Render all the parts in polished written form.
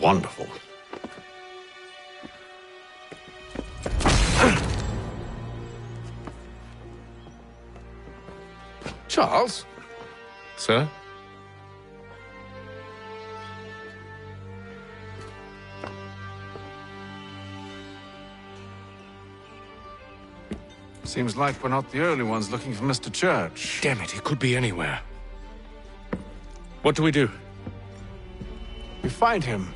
Wonderful. Charles? Sir? Seems like we're not the only ones looking for Mr. Church. Damn it, he could be anywhere. What do we do? We find him.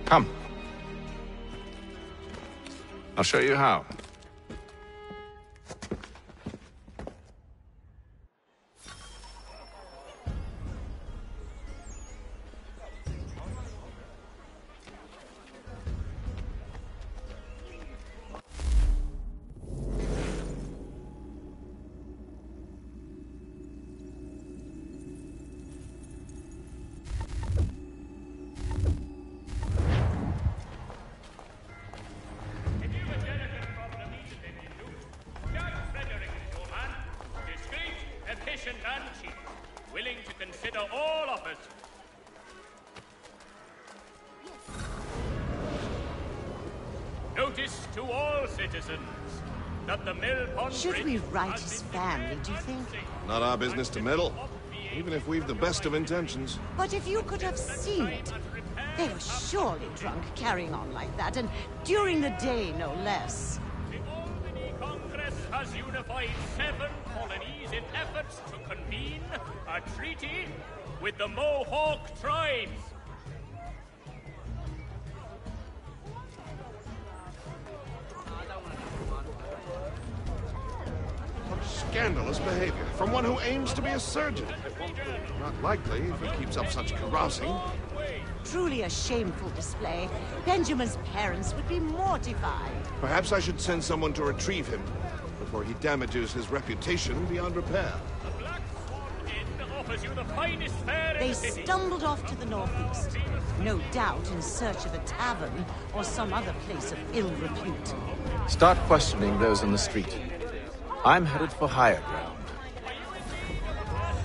Come. I'll show you how. Willing to consider all offers. Notice to all citizens that the mill pond Should we write his family, do you think? Not our business to meddle, even if we've the best of intentions. But if you could have seen it, they were surely drunk carrying on like that, and during the day, no less. The Albany Congress has unified 7 colonies in efforts to convene a treaty with the Mohawk tribes. Such scandalous behavior from one who aims to be a surgeon. Not likely if he keeps up such carousing. Truly a shameful display. Benjamin's parents would be mortified. Perhaps I should send someone to retrieve him before he damages his reputation beyond repair. The Black Swan Inn offers you the finest fare in They the city. stumbled off to the northeast, no doubt in search of a tavern or some other place of ill repute. Start questioning those in the street. I'm headed for higher ground.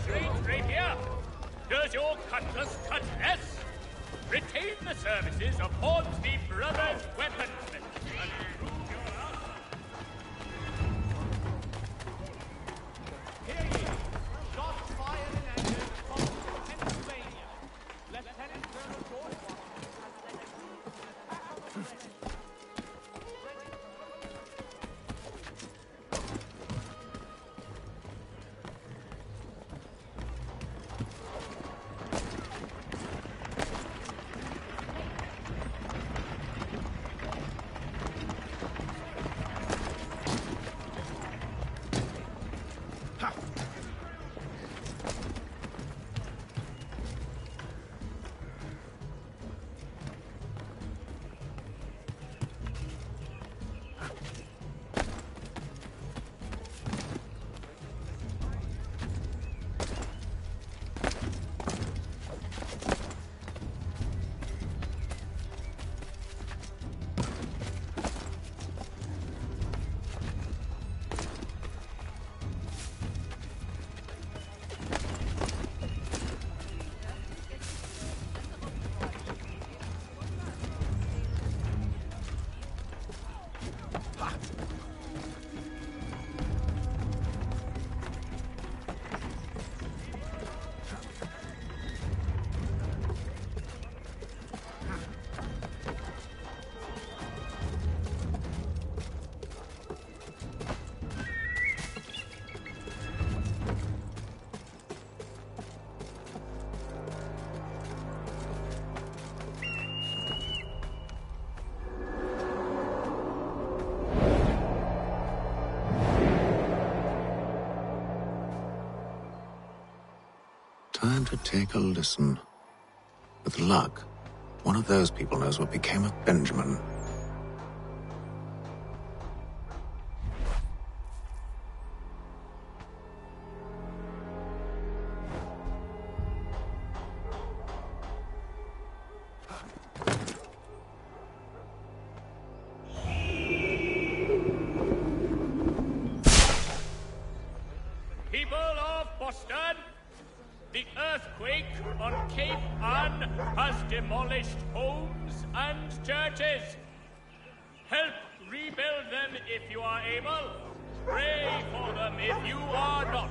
Straight rapier. Does your cutlass cut less? Retain the services of Hornsby Brothers Weaponsmith and prove your honor. Hear ye! Shots fired and ended from Pennsylvania. Lieutenant Colonel George Time to take a listen. With luck, one of those people knows what became of Benjamin. The earthquake on Cape Ann has demolished homes and churches. Help rebuild them if you are able. Pray for them if you are not.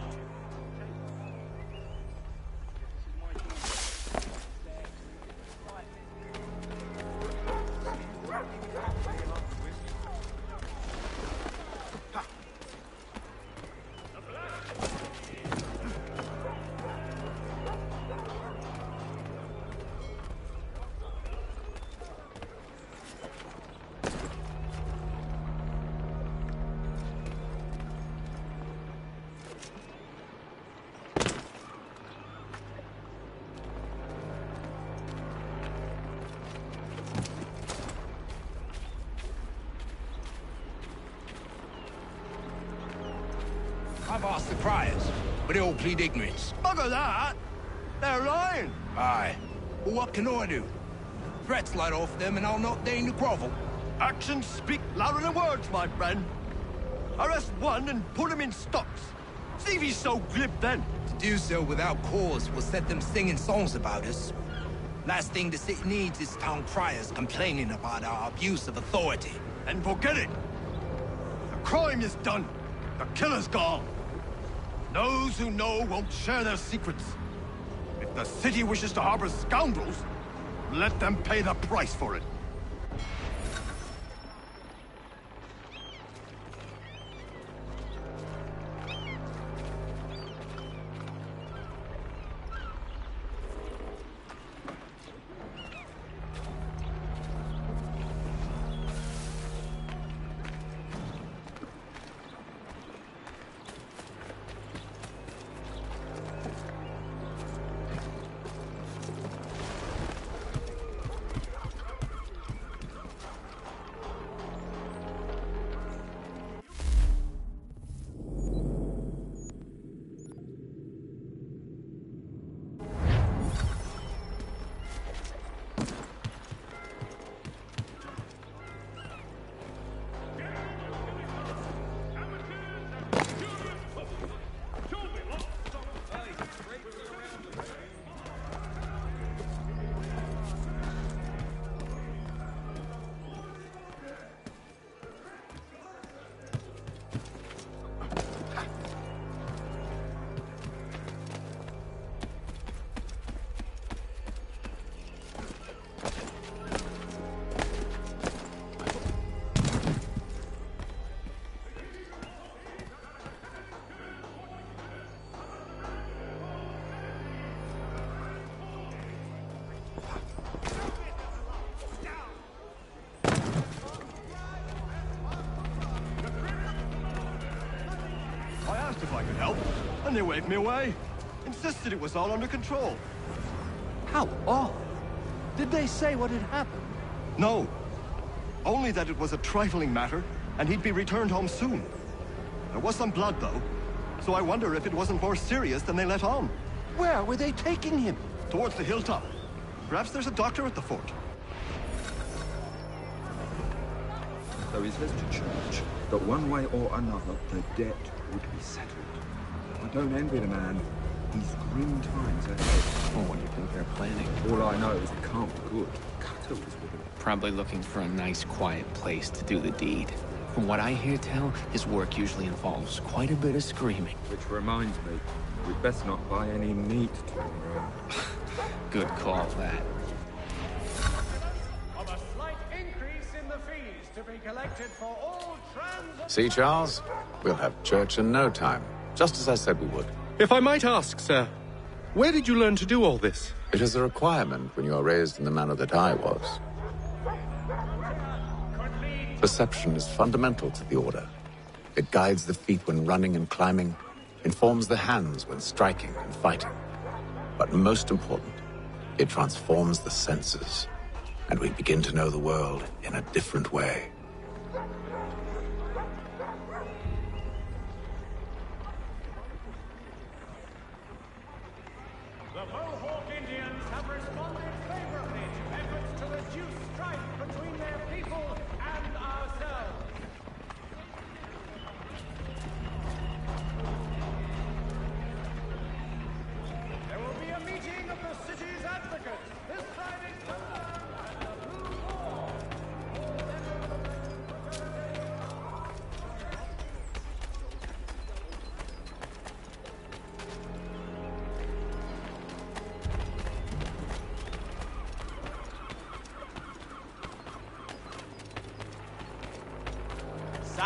I've asked the criers, but they all plead ignorance. Bugger that! They're lying! Aye. Well, what can I do? Threats light off them and I'll not deign to grovel. Actions speak louder than words, my friend. Arrest one and put him in stocks. See if he's so glib then. To do so without cause will set them singing songs about us. Last thing the city needs is town criers complaining about our abuse of authority. And forget it. The crime is done. The killer's gone. Those who know won't share their secrets. If the city wishes to harbor scoundrels, let them pay the price for it. If I could help, and they waved me away. Insisted it was all under control. How odd. Did they say what had happened? No. Only that it was a trifling matter, and he'd be returned home soon. There was some blood, though, so I wonder if it wasn't more serious than they let on. Where were they taking him? Towards the hilltop. Perhaps there's a doctor at the fort. So he says to church that one way or another the debt would be settled. I don't envy the man. These grim times ahead. Oh, what do you think they're planning? All I know is it can't be good. Cutter was with him. Probably looking for a nice, quiet place to do the deed. From what I hear tell, his work usually involves quite a bit of screaming. Which reminds me, we'd best not buy any meat tomorrow. Good call, that. Of a slight increase in the fees to be collected for all trans... See, Charles? We'll have church in no time, just as I said we would. If I might ask, sir, where did you learn to do all this? It is a requirement when you are raised in the manner that I was. Perception is fundamental to the Order. It guides the feet when running and climbing, informs the hands when striking and fighting. But most important, it transforms the senses, and we begin to know the world in a different way. The Mohawk Indians have responded favorably to efforts to reduce strife between their people and ourselves. There will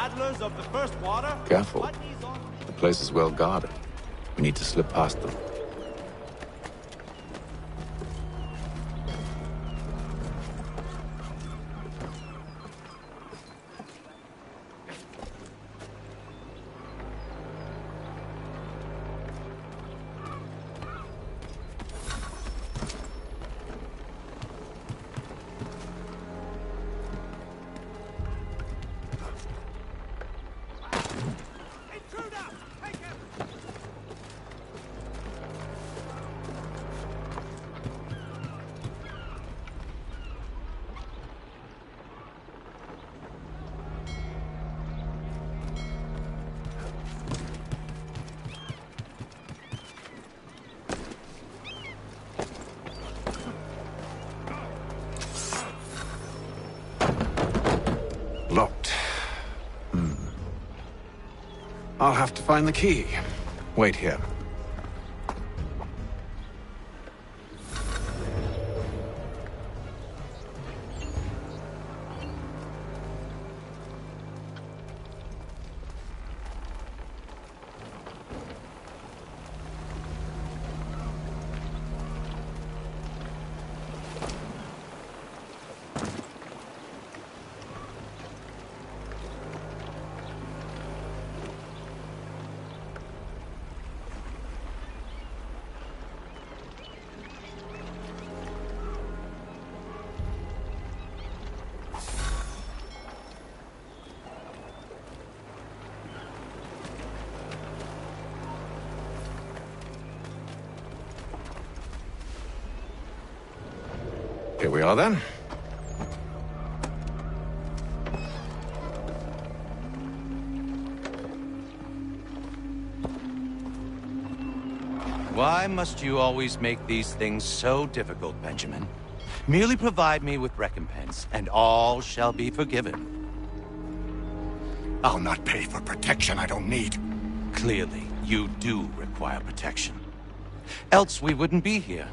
paddlers of the first water? Careful. The place is well guarded. We need to slip past them. Locked. I'll have to find the key. Wait here. Here we are, then. Why must you always make these things so difficult, Benjamin? Merely provide me with recompense, and all shall be forgiven. I'll not pay for protection I don't need. Clearly, you do require protection. Else we wouldn't be here.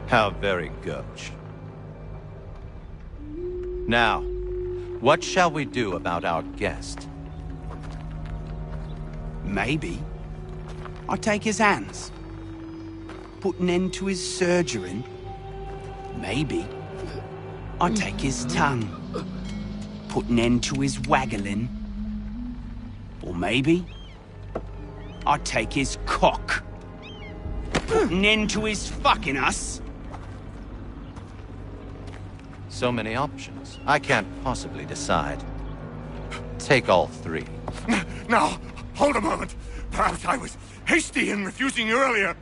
How very gauche. Now, what shall we do about our guest? Maybe I take his hands, put an end to his surgering. Maybe I take his tongue, put an end to his waggling. Or maybe I take his cock, put an end to his fucking us. So many options. I can't possibly decide. Take all three. Now, hold a moment. Perhaps I was hasty in refusing you earlier.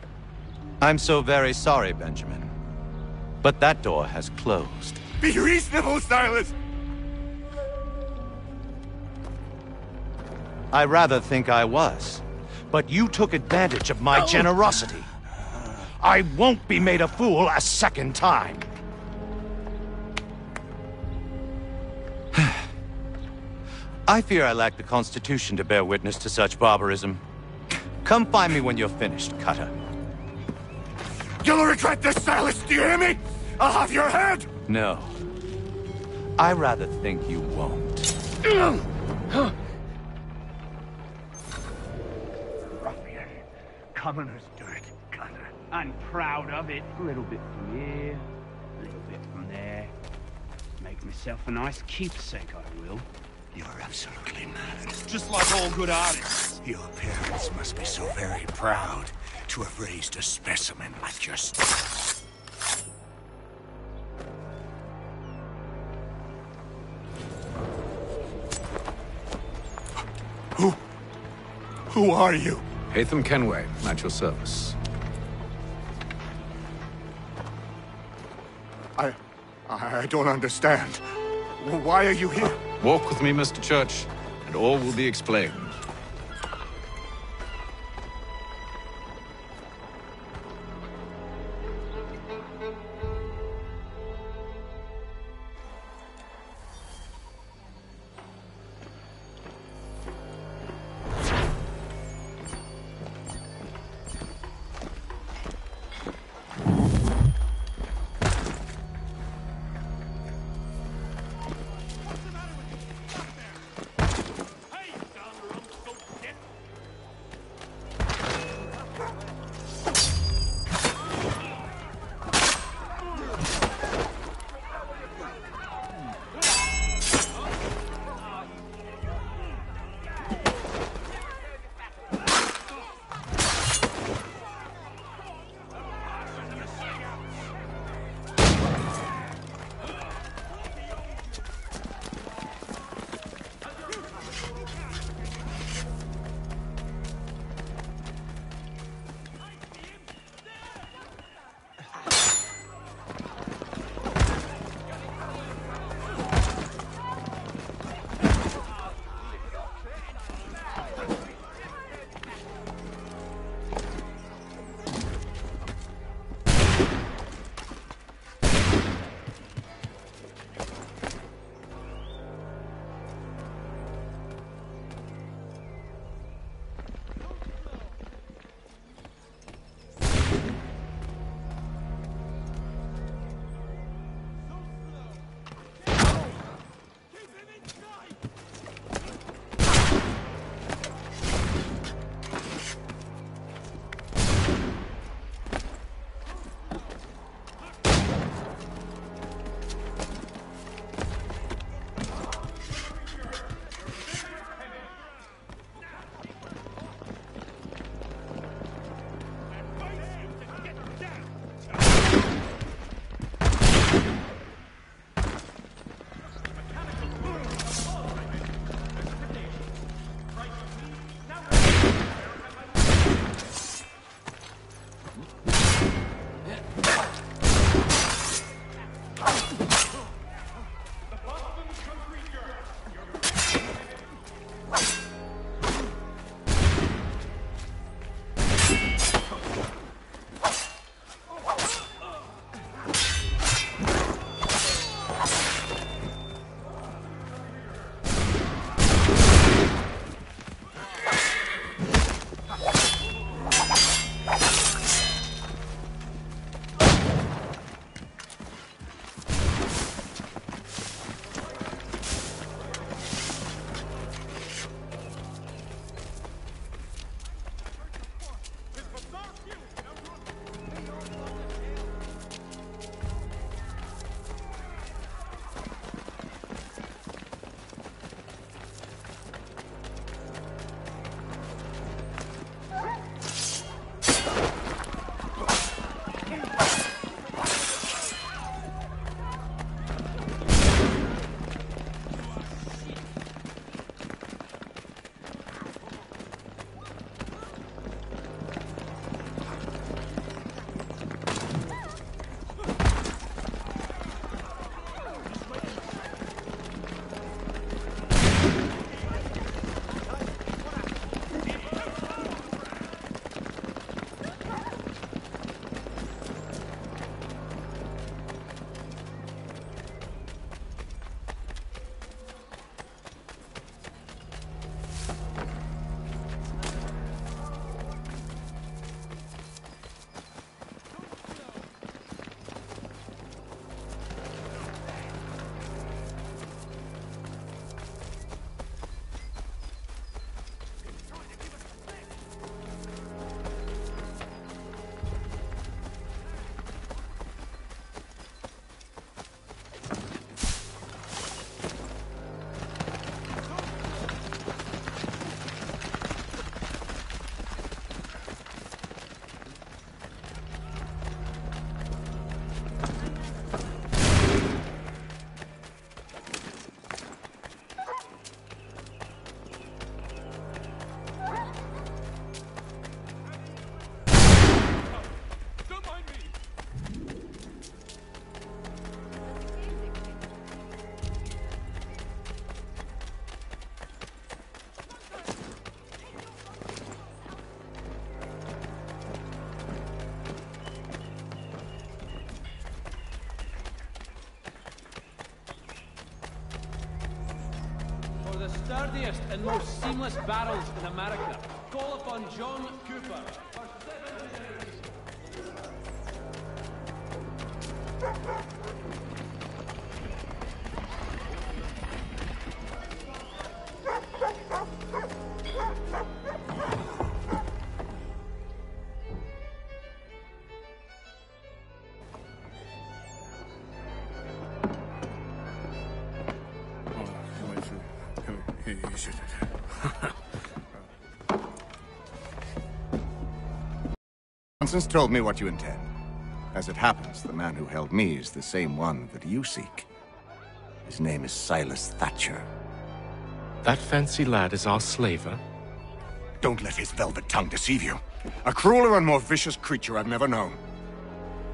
I'm so very sorry, Benjamin. But that door has closed. Be reasonable, Silas! I rather think I was. But you took advantage of my generosity. I won't be made a fool a second time. I fear I lack the constitution to bear witness to such barbarism. Come find me when you're finished, Cutter. You'll regret this, Silas, do you hear me? I'll have your head! No. I rather think you won't. Ruffian. Commoner's dirt, Cutter. I'm proud of it. A little bit from here, a little bit from there. Make myself a nice keepsake, I will. You're absolutely mad. Just like all good artists. Your parents must be so very proud to have raised a specimen like yourself. Who are you? Hatham Kenway, at your service. I don't understand. Why are you here? Walk with me, Mr. Church, and all will be explained. snazziest and most seamless barrels in America. Call upon John Cooper for 7 days. Nonsense told me what you intend. As it happens, the man who held me is the same one that you seek. His name is Silas Thatcher. That fancy lad is our slaver? Don't let his velvet tongue deceive you. A crueler and more vicious creature I've never known.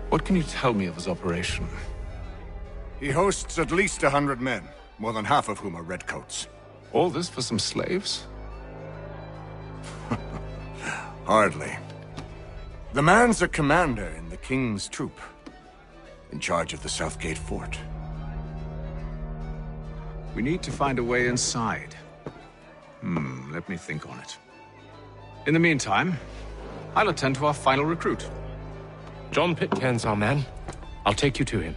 What can you tell me of his operation? He hosts at least 100 men, more than half of whom are redcoats. All this for some slaves? Hardly. The man's a commander in the King's troop, in charge of the Southgate Fort. We need to find a way inside. Let me think on it. In the meantime, I'll attend to our final recruit. John Pitcairn's our man. I'll take you to him.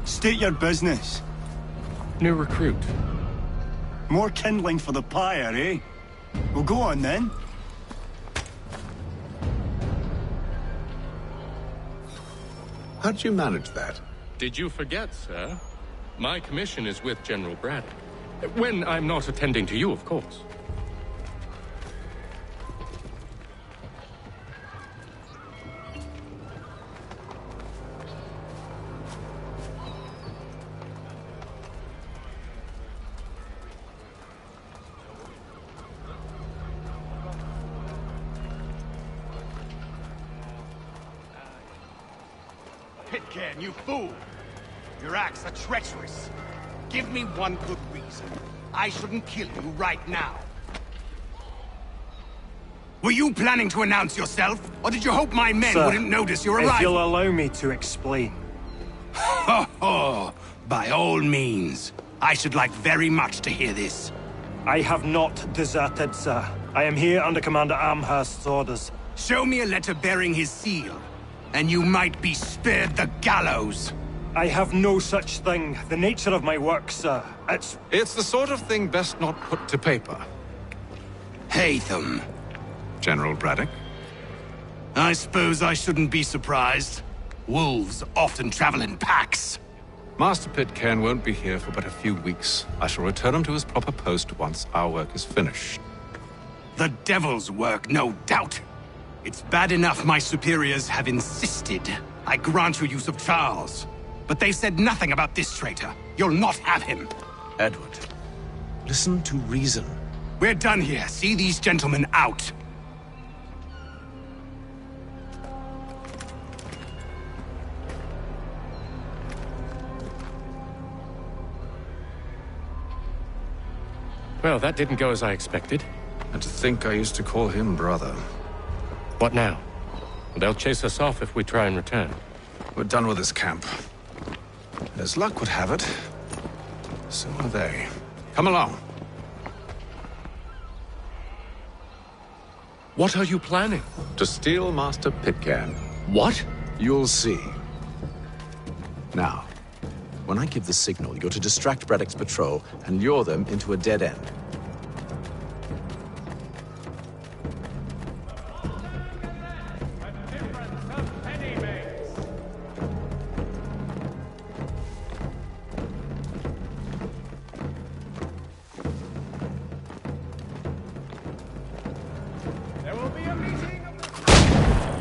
State your business. New recruit. More kindling for the pyre, eh? Well, go on then. How'd you manage that? Did you forget, sir? My commission is with General Braddock. When I'm not attending to you, of course. Pitcairn, you fool! Your acts are treacherous. Give me one good reason. I shouldn't kill you right now. Were you planning to announce yourself, or did you hope my men wouldn't notice your arrival? If you'll allow me to explain. Ho ho! By all means. I should like very much to hear this. I have not deserted, sir. I am here under Commander Amherst's orders. Show me a letter bearing his seal, and you might be spared the gallows. I have no such thing. The nature of my work, sir, It's the sort of thing best not put to paper. Hatham. General Braddock? I suppose I shouldn't be surprised. Wolves often travel in packs. Master Pitcairn won't be here for but a few weeks. I shall return him to his proper post once our work is finished. The devil's work, no doubt. It's bad enough my superiors have insisted I grant you use of Charles. But they've said nothing about this traitor. You'll not have him. Edward, listen to reason. We're done here. See these gentlemen out. Well, that didn't go as I expected. And to think I used to call him brother. What now? They'll chase us off if we try and return. We're done with this camp. As luck would have it, so are they. Come along. What are you planning? To steal Master Pitcairn. What? You'll see. Now, when I give the signal, you're to distract Braddock's patrol and lure them into a dead end.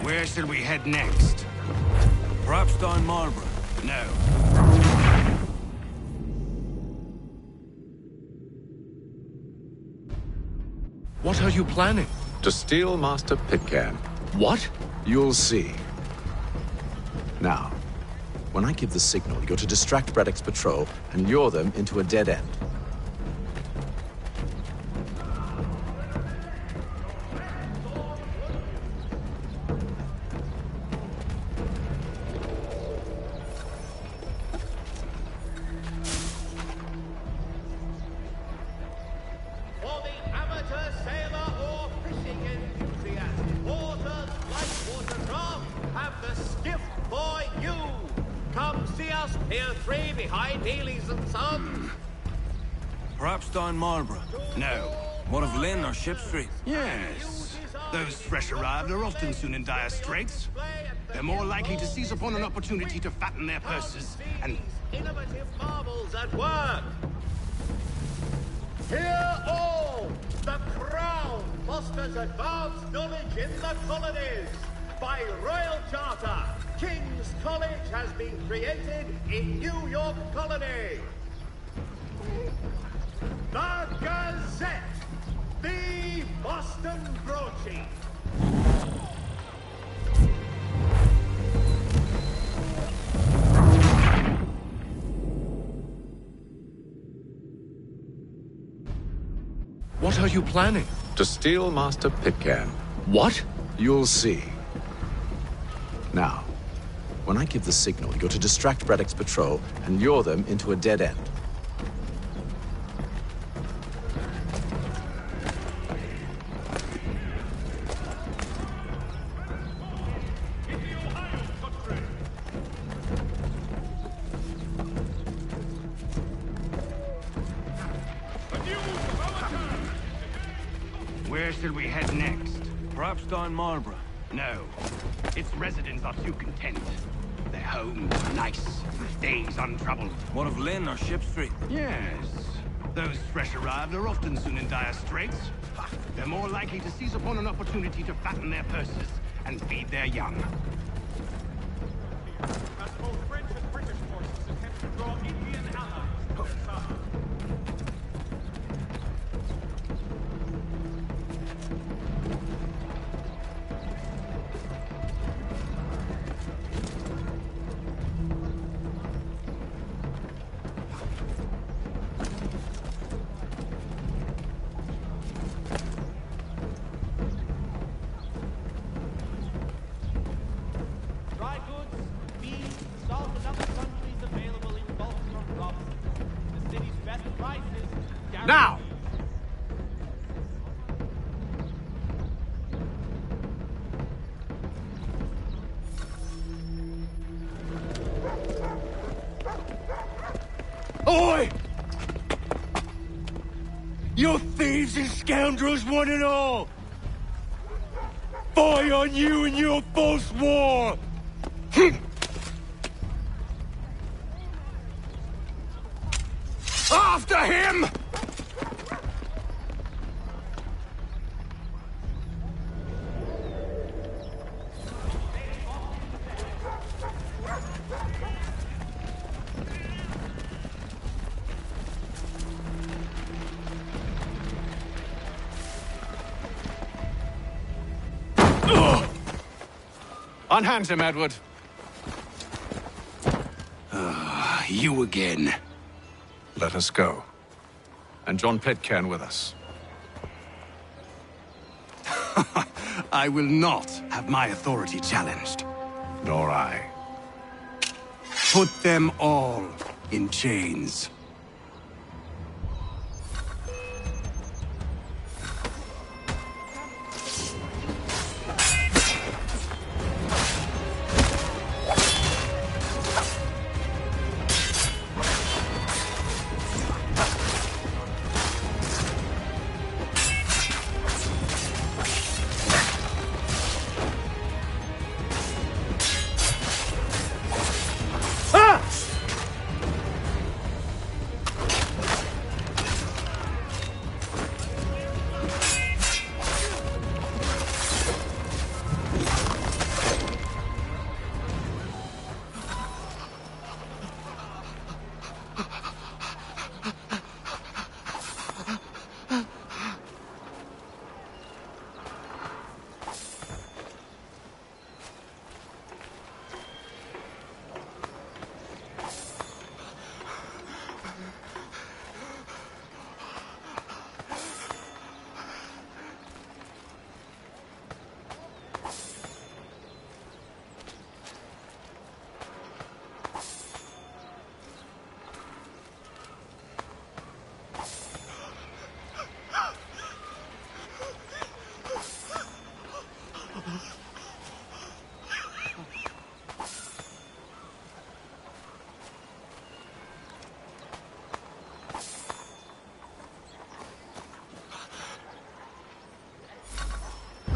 Where should we head next? Perhaps down Marlborough. No. What are you planning? To steal Master Pitcairn. What? You'll see. Now, When I give the signal, you're to distract Braddock's patrol and lure them into a dead end. For the amateur sailor or fishing enthusiast, Porter's Lightwater Craft have the skiff for you. Come see us, Pier 3 behind Healy's and Sons. Perhaps down Marlborough? No. What of Lynn or Ship Street? Yes. Those fresh arrived are often soon in dire straits. They're more likely to seize upon an opportunity to fatten their purses and... Innovative marvels at work. Hear all! The Crown fosters advanced knowledge in the colonies. By royal charter, King's College has been created in New York Colony. The Gazette, the Boston broadsheet. What are you planning? To steal Master Pitcairn. What? You'll see. Now, when I give the signal, you're to distract Braddock's patrol and lure them into a dead end. Where shall we head next? Perhaps down Marlborough? No. Its residents are too content. Their homes are nice, days untroubled. What of Lynn or Ship Street? Yes. Those fresh arrived are often soon in dire straits. They're more likely to seize upon an opportunity to fatten their purses and feed their young. As both French and British forces attempt to draw Indian allies to their side. Dry goods, beans, salt, and other countries available in bulk from Robson. The city's best prices. Now! Oi! You thieves and scoundrels, one and all! Fire on you and your false war! After him! Unhand him, Edward. You again. Let us go. And John Pitcairn with us. I will not have my authority challenged. Nor I. Put them all in chains.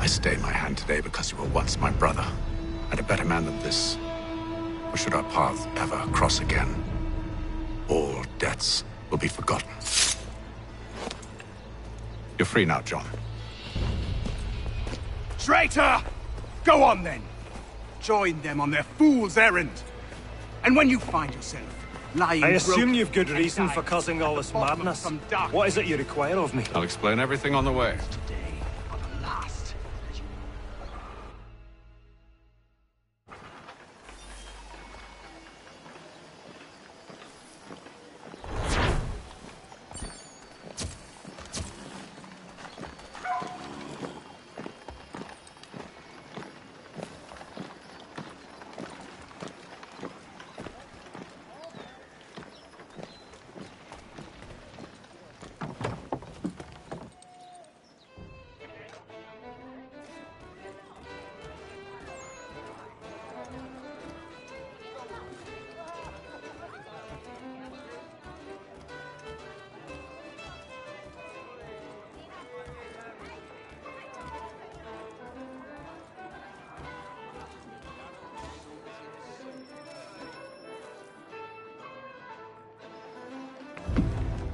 stay my hand today because you were once my brother, and a better man than this. Or should our paths ever cross again, all debts will be forgotten. You're free now, John. Traitor! Go on then. Join them on their fool's errand. And when you find yourself lying I assume broken you've good and reason dying for causing all this bottom of madness. some dark What is it you require of me? I'll explain everything on the way. last.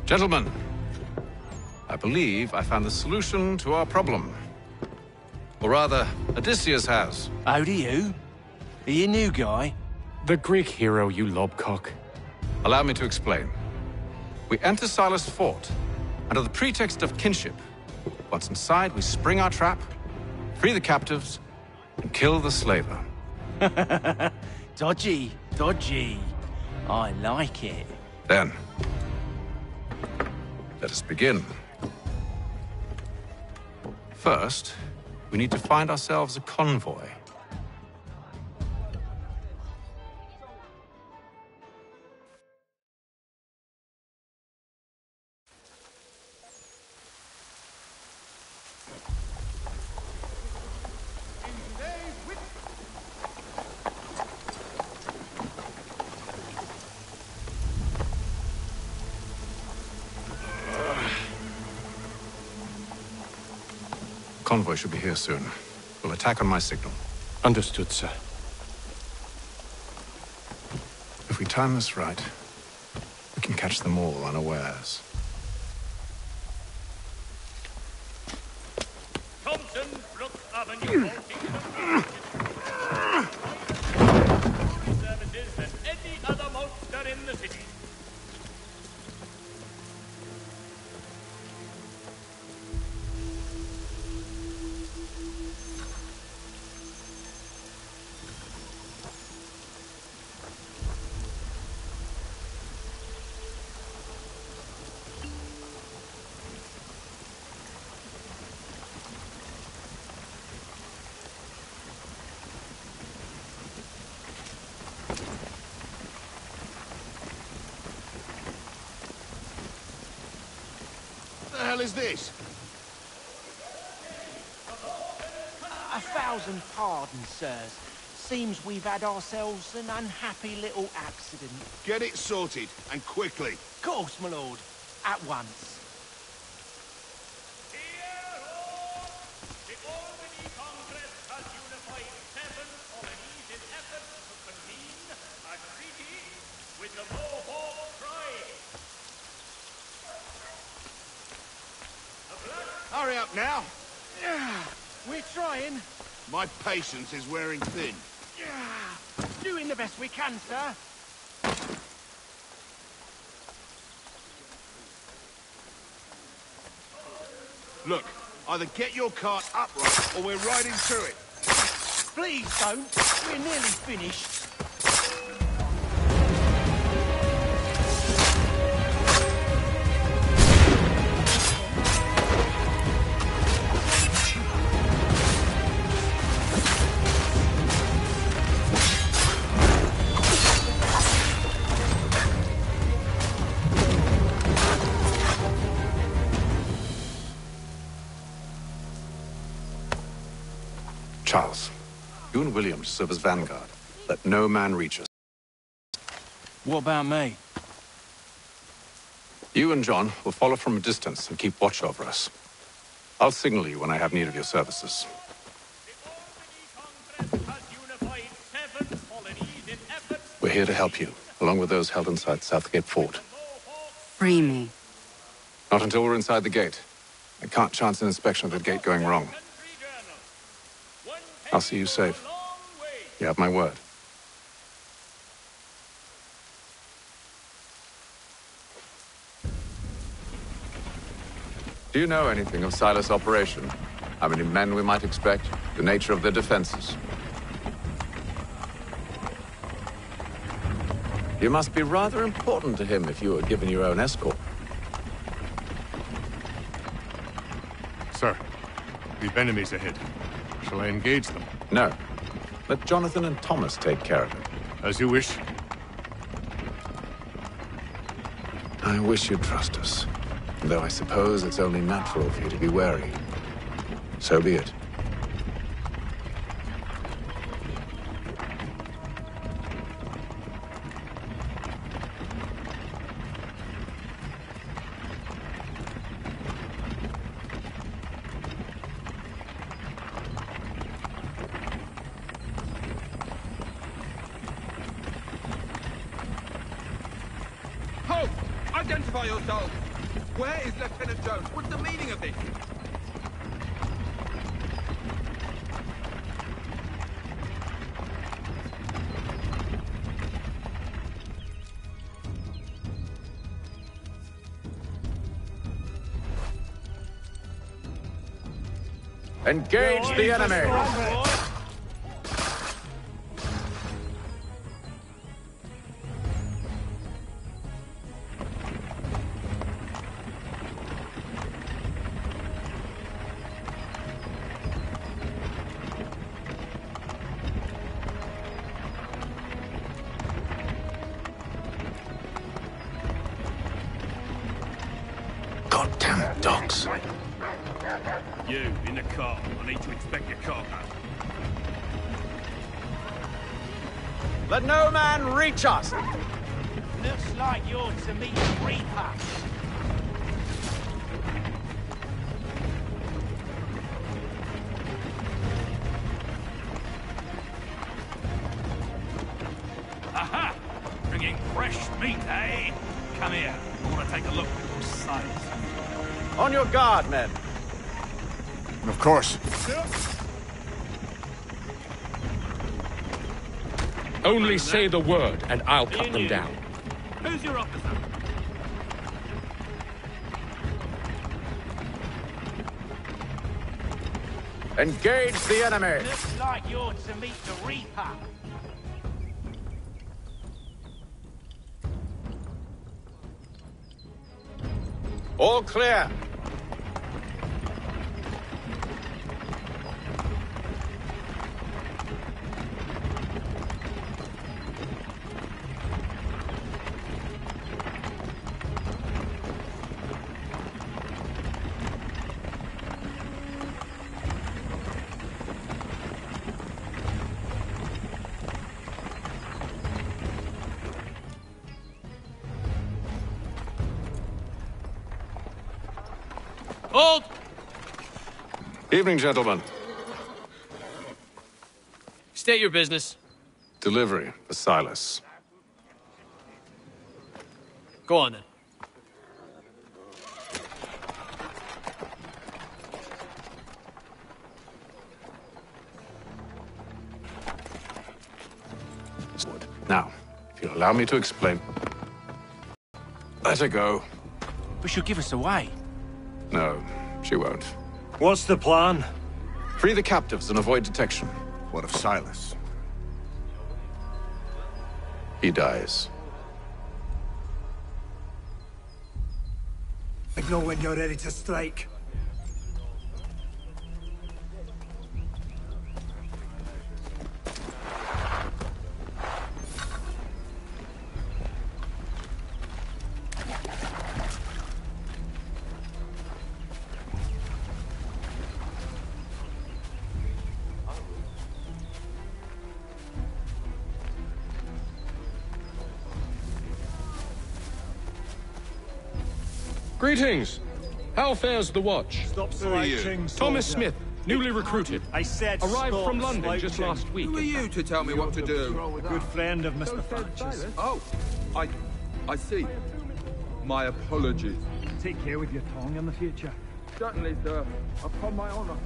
Gentlemen, I believe I found the solution to our problem. Or rather, Odysseus has. How do you? Are you a new guy? The Greek hero, you lobcock. Allow me to explain. We enter Silas' fort, under the pretext of kinship. Once inside, we spring our trap, free the captives, and kill the slaver. Dodgy, dodgy. I like it. Then, let us begin. First, we need to find ourselves a convoy. Convoy should be here soon. We'll attack on my signal. Understood, sir. If we time this right, we can catch them all unawares. Thompson, Brook Avenue, services than any other monster in the city. What the hell is this? 1,000 pardons, sirs. Seems we've had ourselves an unhappy little accident. Get it sorted, and quickly. Of course, my lord. At once. The Albany Congress has unified 7 colonies in efforts to convene a treaty with the Mohawk tribe. Hurry up now. We're trying. My patience is wearing thin. Doing the best we can, sir. Look, either get your cart upright, or we're riding through it. Please don't. We're nearly finished. Charles, you and William serve as vanguard. Let no man reach us. What about me? You and John will follow from a distance and keep watch over us. I'll signal you when I have need of your services. here to help you, along with those held inside Southgate Fort. Free me. Not until we're inside the gate. I can't chance an inspection of the gate going wrong. I'll see you safe. You have my word. Do you know anything of Silas' operation? How many men we might expect? The nature of their defenses? You must be rather important to him if you were given your own escort. Sir, we've enemies ahead. Shall I engage them? No. Let Jonathan and Thomas take care of it. As you wish. I wish you'd trust us. Though I suppose it's only natural for you to be wary. So be it. Halt! Identify yourself! Where is Lieutenant Jones? What's the meaning of this? Engage the enemy! Goddamn dogs. You, in the car. I need to inspect your cargo. Let no man reach us! Looks like you're to meet the Reaper. Aha! Bringing fresh meat, eh? Come here. I want to take a look at your sights. On your guard, men. Of course. Only say the word, and I'll cut them down. Who's your officer? Engage the enemy! Looks like you're to meet the Reaper. All clear. Hold! Evening, gentlemen. State your business. Delivery for Silas. Go on, then. Now, if you'll allow me to explain. Let her go. But she'll give us away. No, she won't. What's the plan? Free the captives and avoid detection. What of Silas? He dies. Signal when you're ready to strike. Greetings. How fares the watch? Stop fighting, Thomas soldier. Smith, Newly recruited. I said Arrived stop from London just slouching. last week. Who are you to tell me what to do? A good friend of Mr. Thatcher's. Oh, I see. My apologies. Take care with your tongue in the future. Certainly, sir. Upon my honor.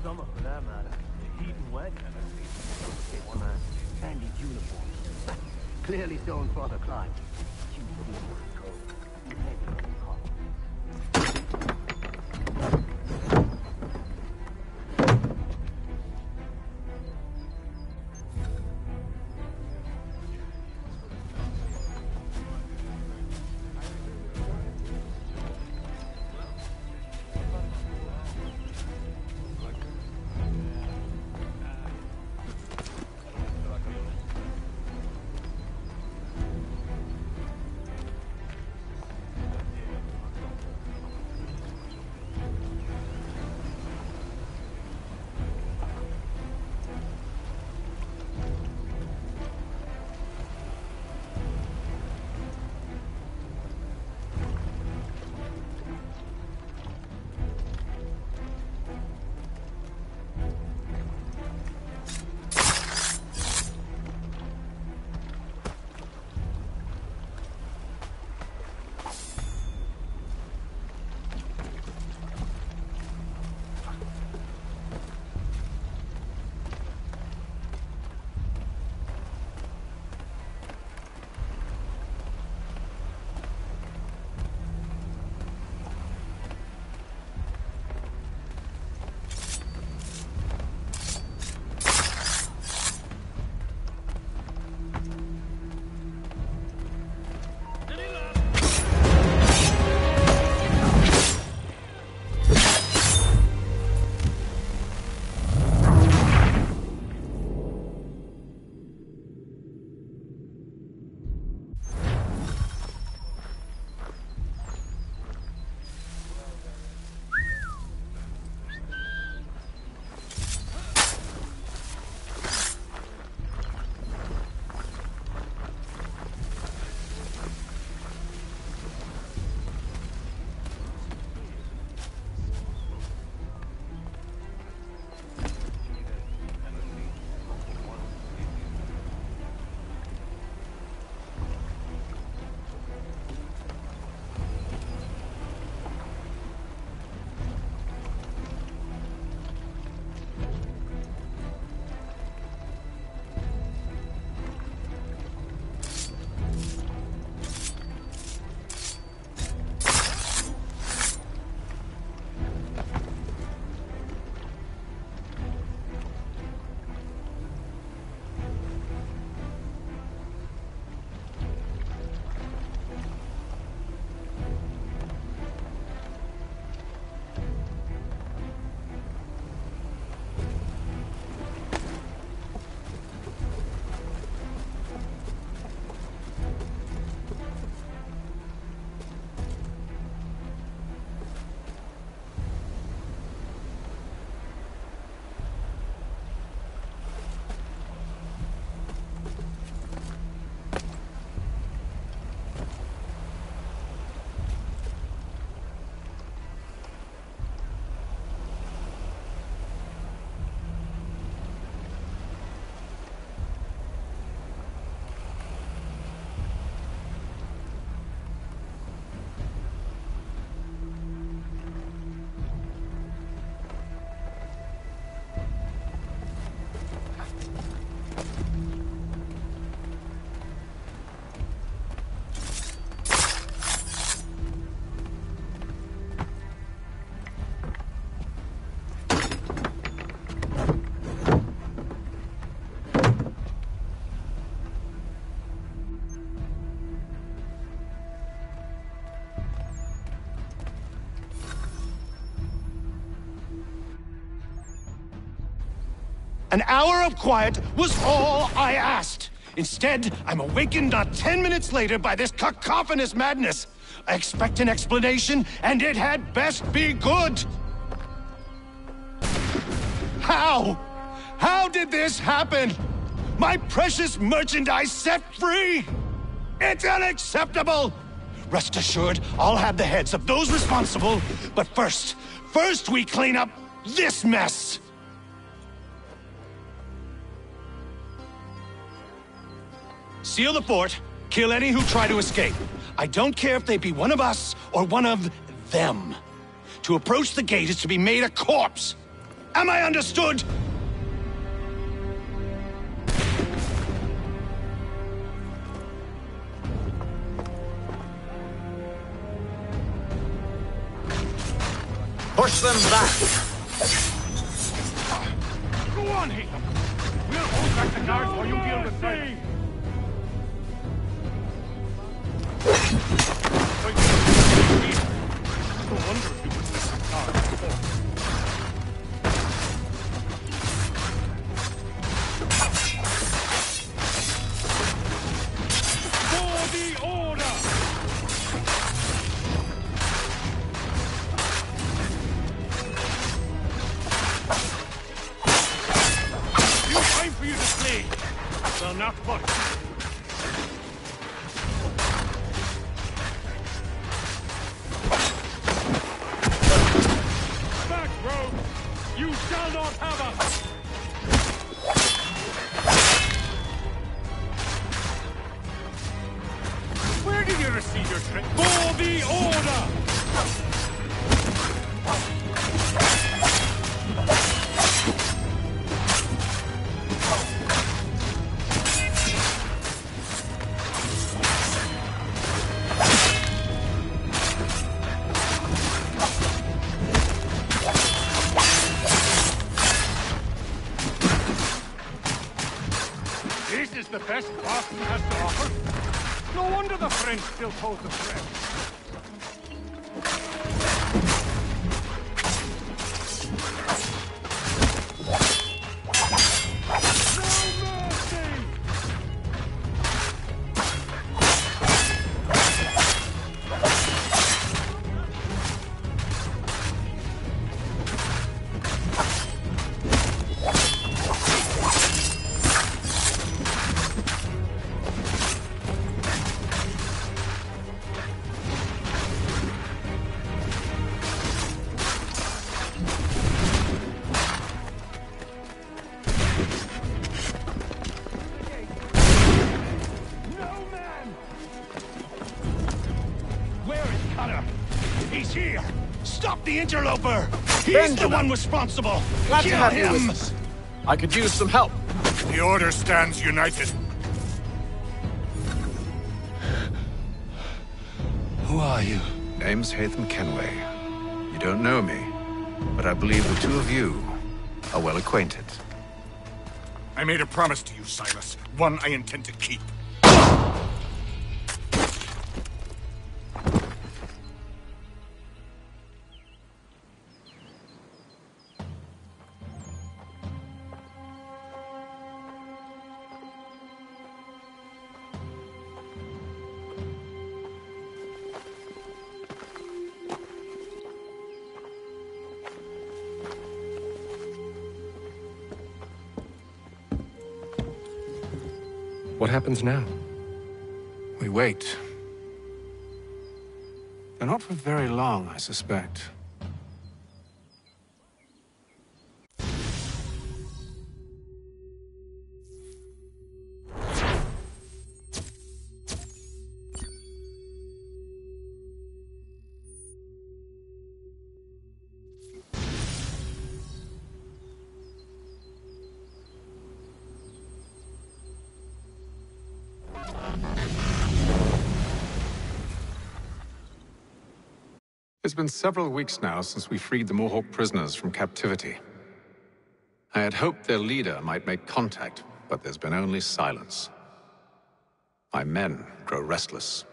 Summer for that matter. The heat and wet. One man, Sandy's uniform. Clearly stolen for the climb. An hour of quiet was all I asked. Instead, I'm awakened not 10 minutes later by this cacophonous madness. I expect an explanation, and it had best be good. How? How did this happen? My precious merchandise set free? It's unacceptable! Rest assured, I'll have the heads of those responsible, but first we clean up this mess! Seal the fort, kill any who try to escape. I don't care if they be one of us or one of them. To approach the gate is to be made a corpse. Am I understood? Push them back! Go on, Haytham! We'll hold back the guards while you deal with them. No wonder you would let the guards fall. For the order! Time for you to play. Well, not much. Back, rogue! You shall not have us! Where did you receive your trick? For the order! This is the best Boston has to offer. No wonder the French still pose a threat. He's here! Stop the interloper! He's Benjamin. the one responsible! Glad to Kill have you him! with us. I could use some help. The Order stands united. Who are you? Name's Haytham Kenway. You don't know me, but I believe the two of you are well acquainted. I made a promise to you, Silas. One I intend to keep. What happens now? We wait. But not for very long, I suspect. It's been several weeks now since we freed the Mohawk prisoners from captivity. I had hoped their leader might make contact, but there's been only silence. My men grow restless.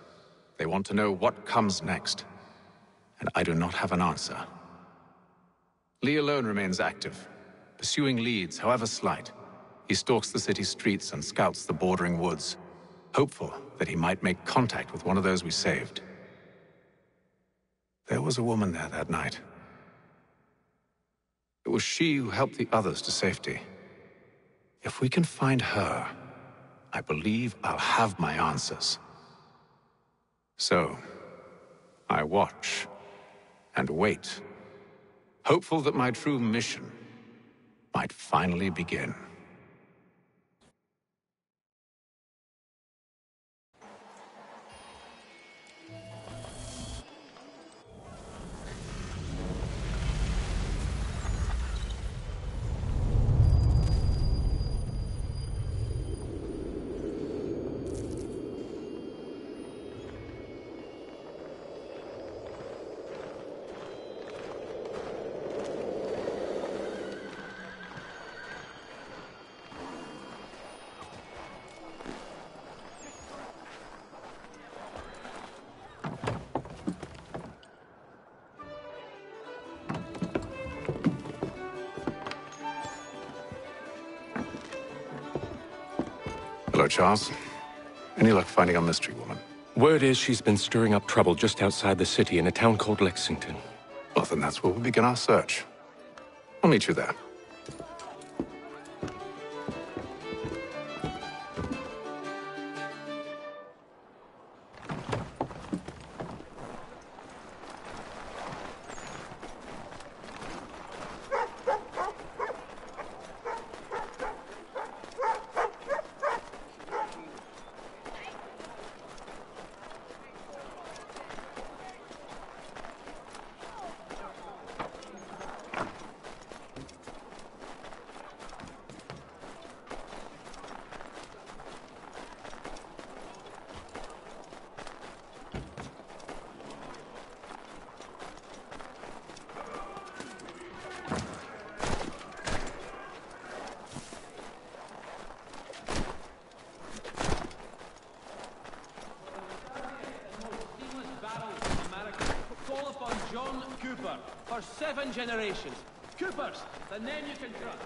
They want to know what comes next, and I do not have an answer. Lee alone remains active, Pursuing leads, however slight, he stalks the city streets and scouts the bordering woods, hopeful that he might make contact with one of those we saved. There was a woman there that night. It was she who helped the others to safety. If we can find her, I believe I'll have my answers. So, I watch and wait, hopeful that my true mission might finally begin. Hello, Charles. Any luck finding our mystery woman? Word is she's been stirring up trouble just outside the city in a town called Lexington. Well, then that's where we'll begin our search. I'll meet you there. For 7 generations. Coopers, the name you can trust.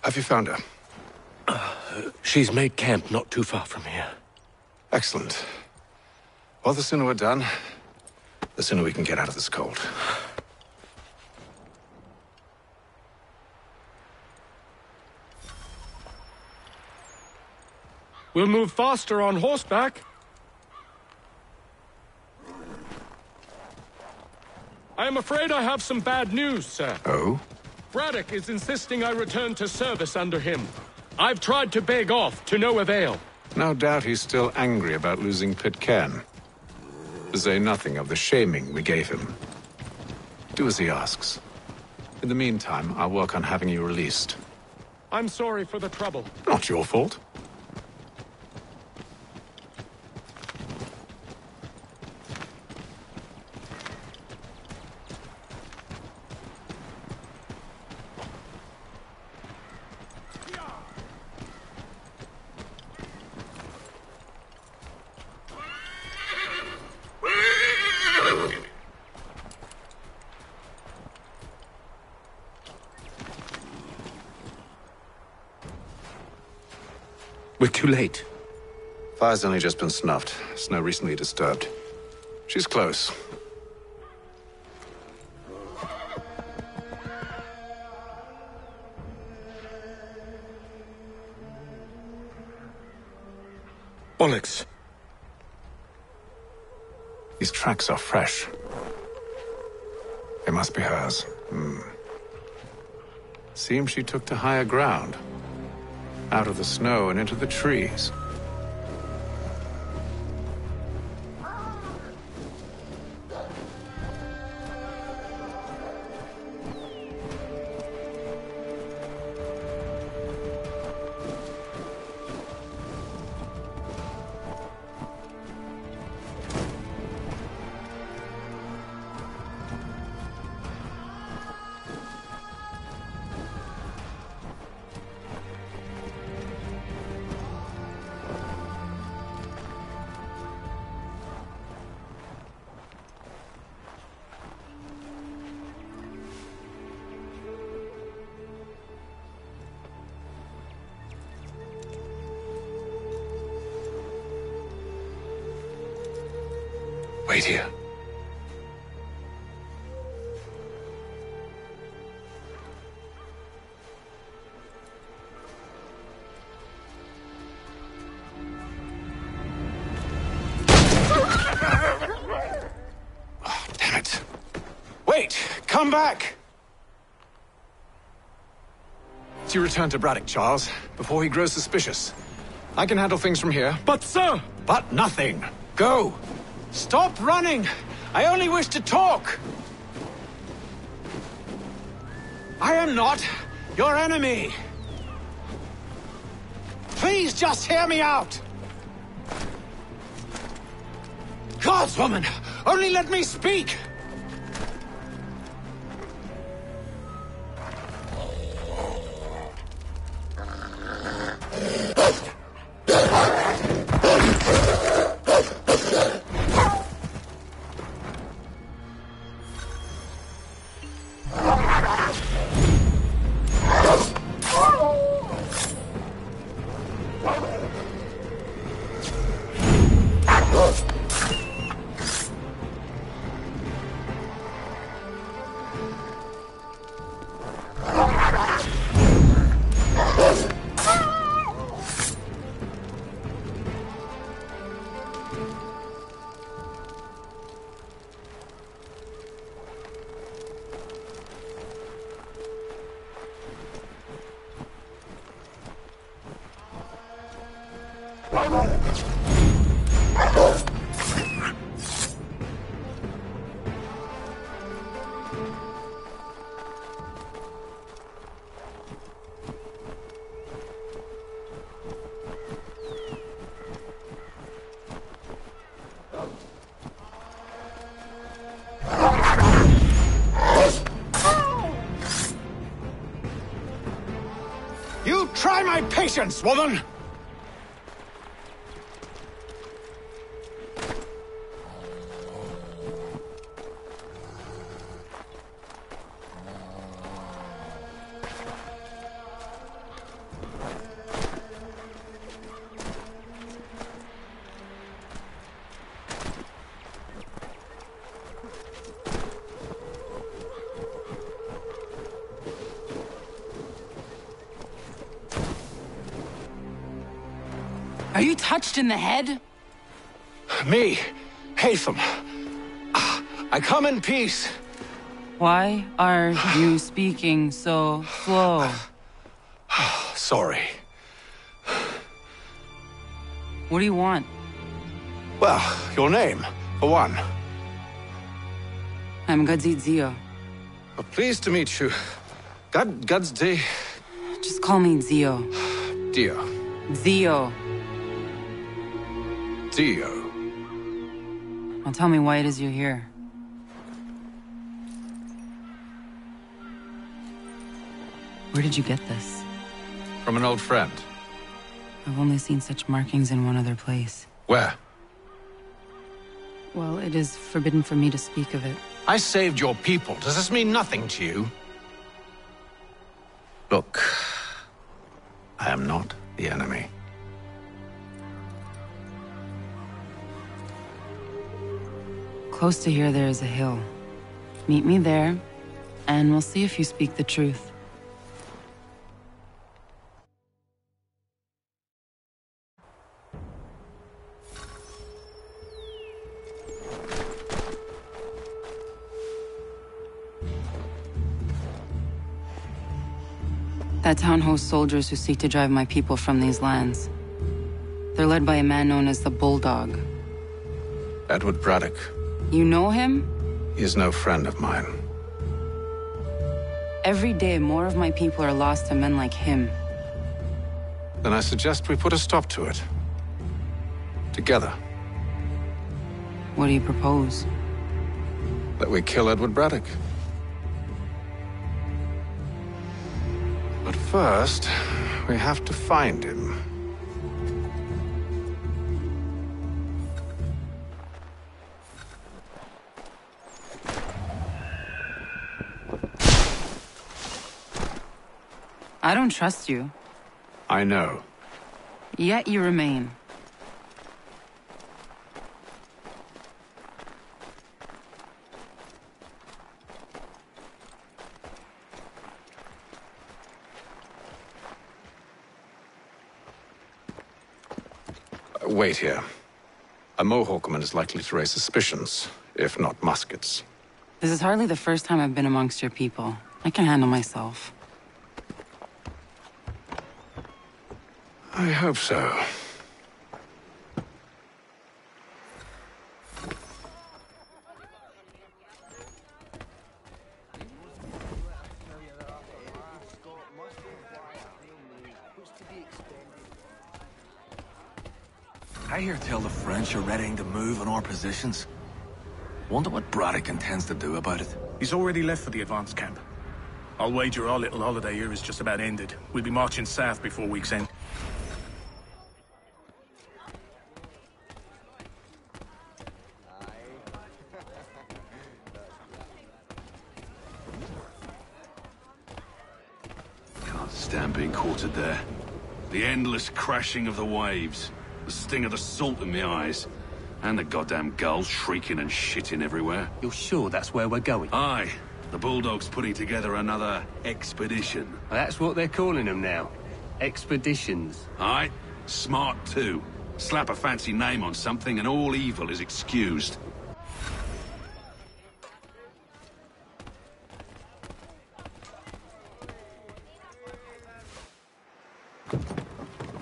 Have you found her? She's made camp not too far from here. Excellent. Well, the sooner we're done, the sooner we can get out of this cold. We'll move faster on horseback. I am afraid I have some bad news, sir. Oh? Braddock is insisting I return to service under him. I've tried to beg off, to no avail. No doubt he's still angry about losing Pitcairn. To say nothing of the shaming we gave him. Do as he asks. In the meantime, I'll work on having you released. I'm sorry for the trouble. Not your fault. We're too late. Fire's only just been snuffed. Snow recently disturbed. She's close. Bollocks. These tracks are fresh. They must be hers. Seems she took to higher ground. Out of the snow and into the trees. Wait here. Oh, damn it. Wait! Come back! It's your return to Braddock, Charles, before he grows suspicious. I can handle things from here. But, sir! But nothing. Go! Stop running! I only wish to talk! I am not your enemy! Please just hear me out! Gods, woman! Only let me speak! You try my patience, woman! Are you touched in the head? Me, Hatham. I come in peace. Why are you speaking so slow? Sorry. What do you want? Well, your name, for one. I'm Gadzit Zio. Pleased to meet you. Gadzde. Just call me Zio. Dio. Zio. Dio. Now tell me why it is you're here. Where did you get this? From an old friend. I've only seen such markings in one other place. Where? Well, it is forbidden for me to speak of it. I saved your people. Does this mean nothing to you? Look, I am not the enemy. Close to here, there is a hill. Meet me there, and we'll see if you speak the truth. That town hosts soldiers who seek to drive my people from these lands. They're led by a man known as the Bulldog. Edward Braddock. You know him? He is no friend of mine. Every day, more of my people are lost to men like him. Then I suggest we put a stop to it. Together. What do you propose? That we kill Edward Braddock. But first, we have to find him. I don't trust you. I know. Yet you remain. Wait here. A Mohawkman is likely to raise suspicions, if not muskets. This is hardly the first time I've been amongst your people. I can handle myself. I hope so. I hear tell the French are readying to move on our positions. Wonder what Braddock intends to do about it. He's already left for the advance camp. I'll wager our little holiday here is just about ended. We'll be marching south before week's end. Can't stand being quartered there. The endless crashing of the waves. The sting of the salt in my eyes. And the goddamn gulls shrieking and shitting everywhere. You're sure that's where we're going? Aye. The Bulldog's putting together another expedition. Well, that's what they're calling them now. Expeditions. Aye. Smart too. Slap a fancy name on something and all evil is excused.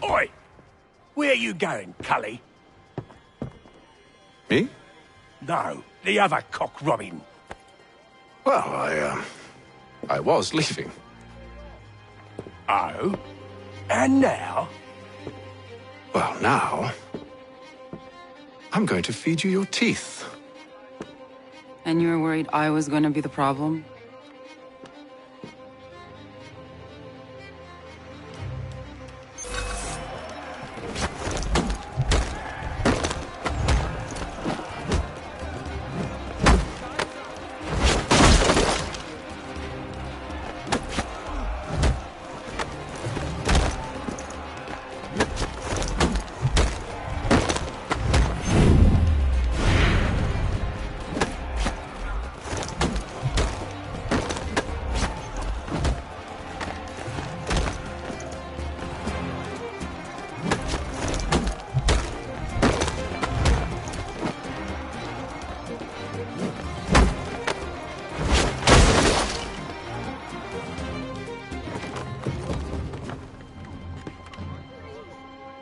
Oi! Where you going, Cully? Me? No, the other cock Robin. Well, I was leaving. Oh? And now? Well, now... I'm going to feed you your teeth. And you were worried I was going to be the problem?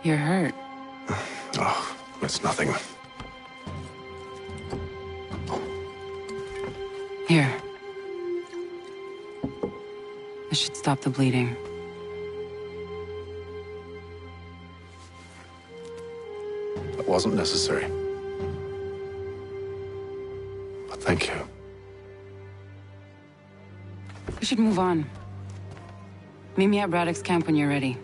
You're hurt. Oh, it's nothing. Here. This should stop the bleeding. That wasn't necessary. But thank you. We should move on. Meet me at Braddock's camp when you're ready.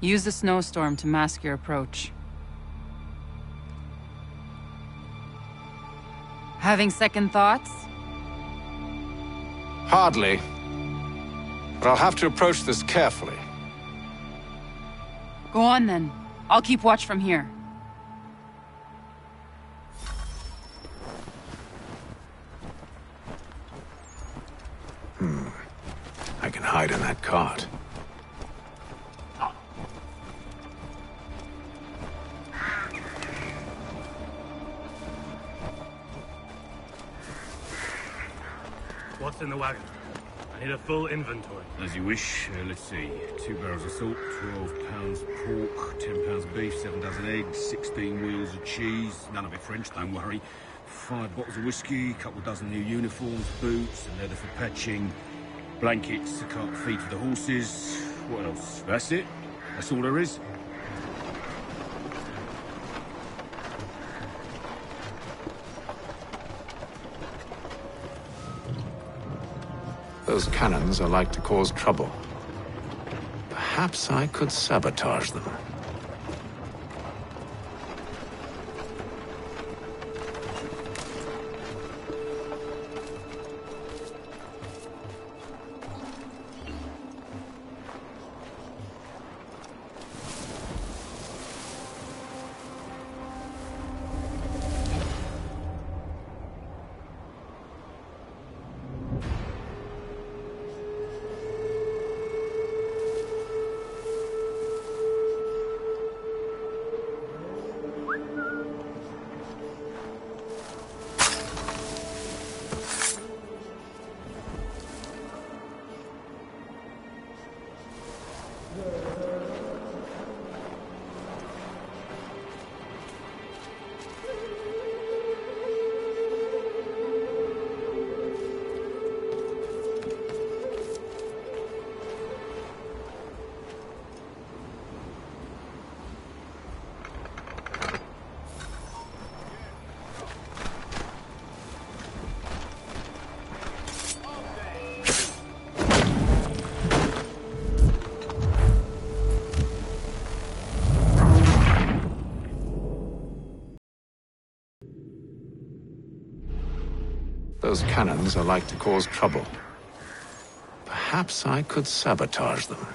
Use the snowstorm to mask your approach. Having second thoughts? Hardly. But I'll have to approach this carefully. Go on then. I'll keep watch from here. I can hide in that cart. What's in the wagon? I need a full inventory. As you wish. Let's see. 2 barrels of salt, 12 pounds pork, 10 pounds beef, 7 dozen eggs, 16 wheels of cheese. None of it French, don't worry. 5 bottles of whiskey, couple dozen new uniforms, boots, and leather for patching, blankets, a cart feed for the horses. What else? That's it. That's all there is. Those cannons are like to cause trouble. Perhaps I could sabotage them. Those cannons are like to cause trouble. Perhaps I could sabotage them.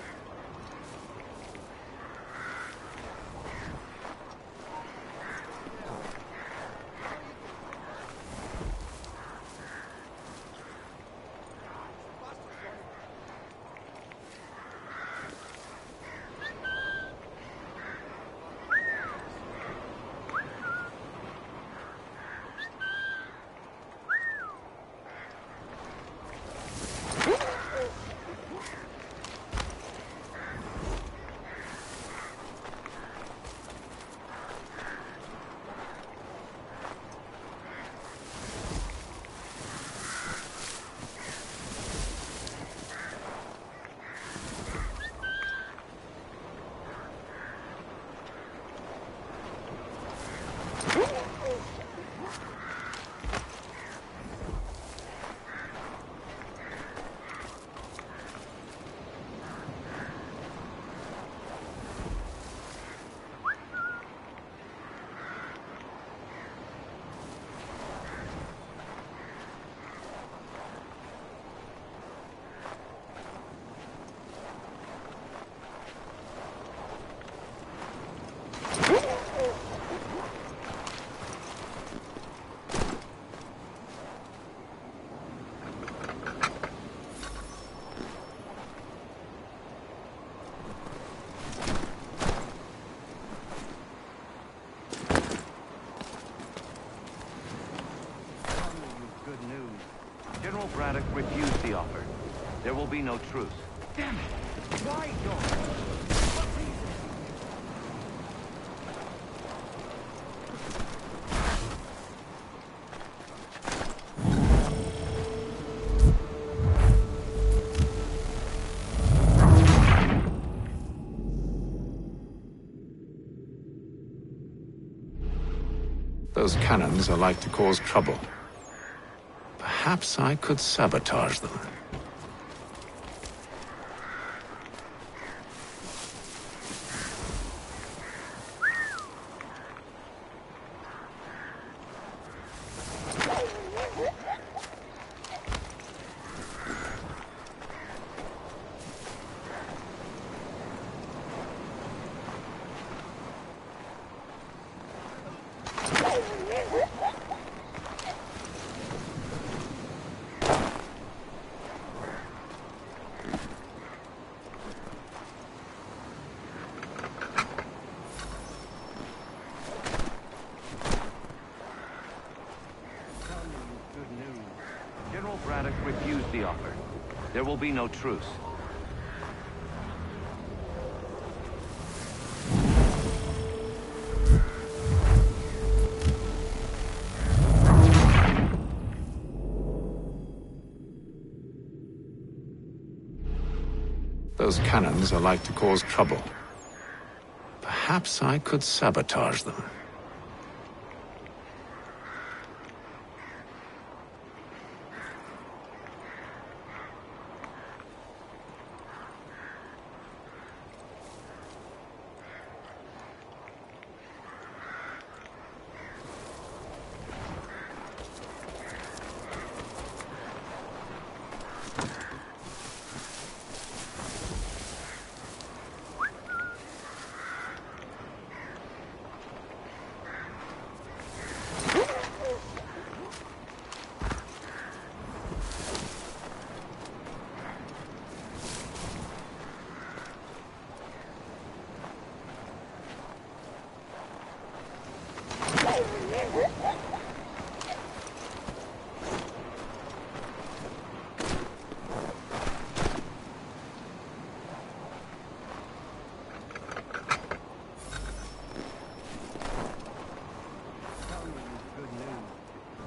General Braddock refused the offer. There will be no truce. Damn it! Why, George? Those cannons are like to cause trouble. Perhaps I could sabotage them. General Braddock refused the offer. There will be no truce. Those cannons are like to cause trouble. Perhaps I could sabotage them.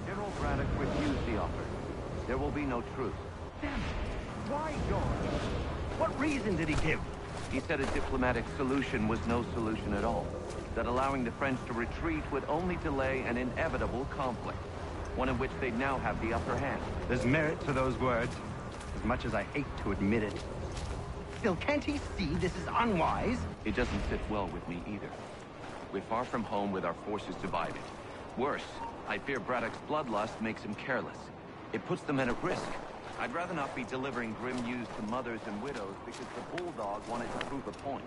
General Braddock refused the offer. There will be no truce. Damn it! Why, George? What reason did he give? He said a diplomatic solution was no solution at all. That allowing the French to retreat would only delay an inevitable conflict. One in which they'd now have the upper hand. There's merit to those words, as much as I hate to admit it. Still, can't he see this is unwise? It doesn't sit well with me either. We're far from home with our forces divided. Worse, I fear Braddock's bloodlust makes him careless. It puts the men at risk. I'd rather not be delivering grim news to mothers and widows because the bulldog wanted to prove a point.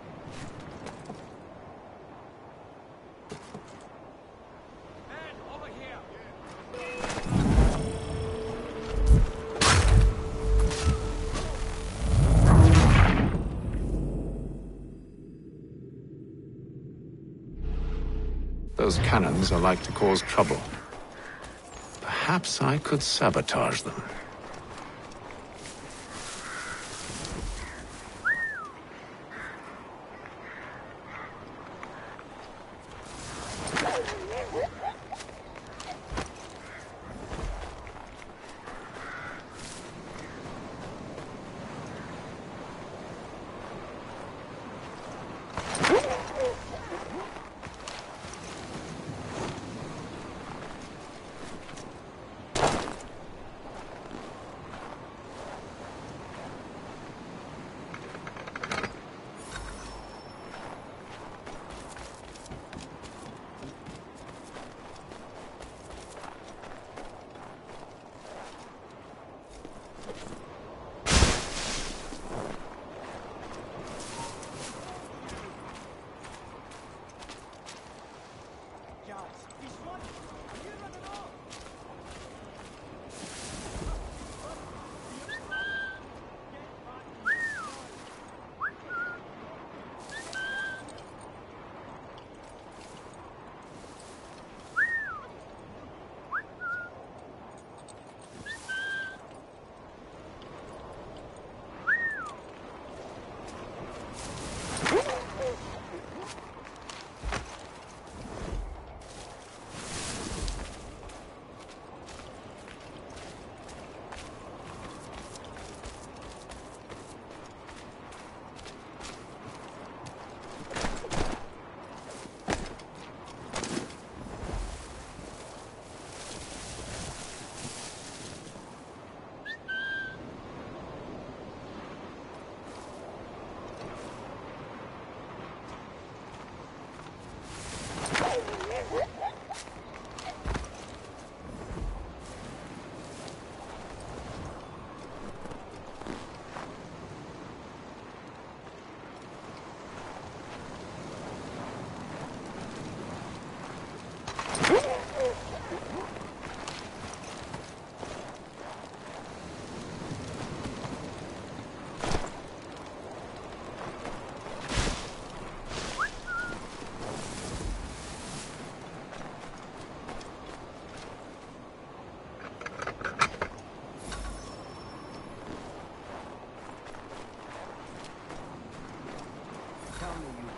Man, over here! Those cannons are like to cause trouble. Perhaps I could sabotage them.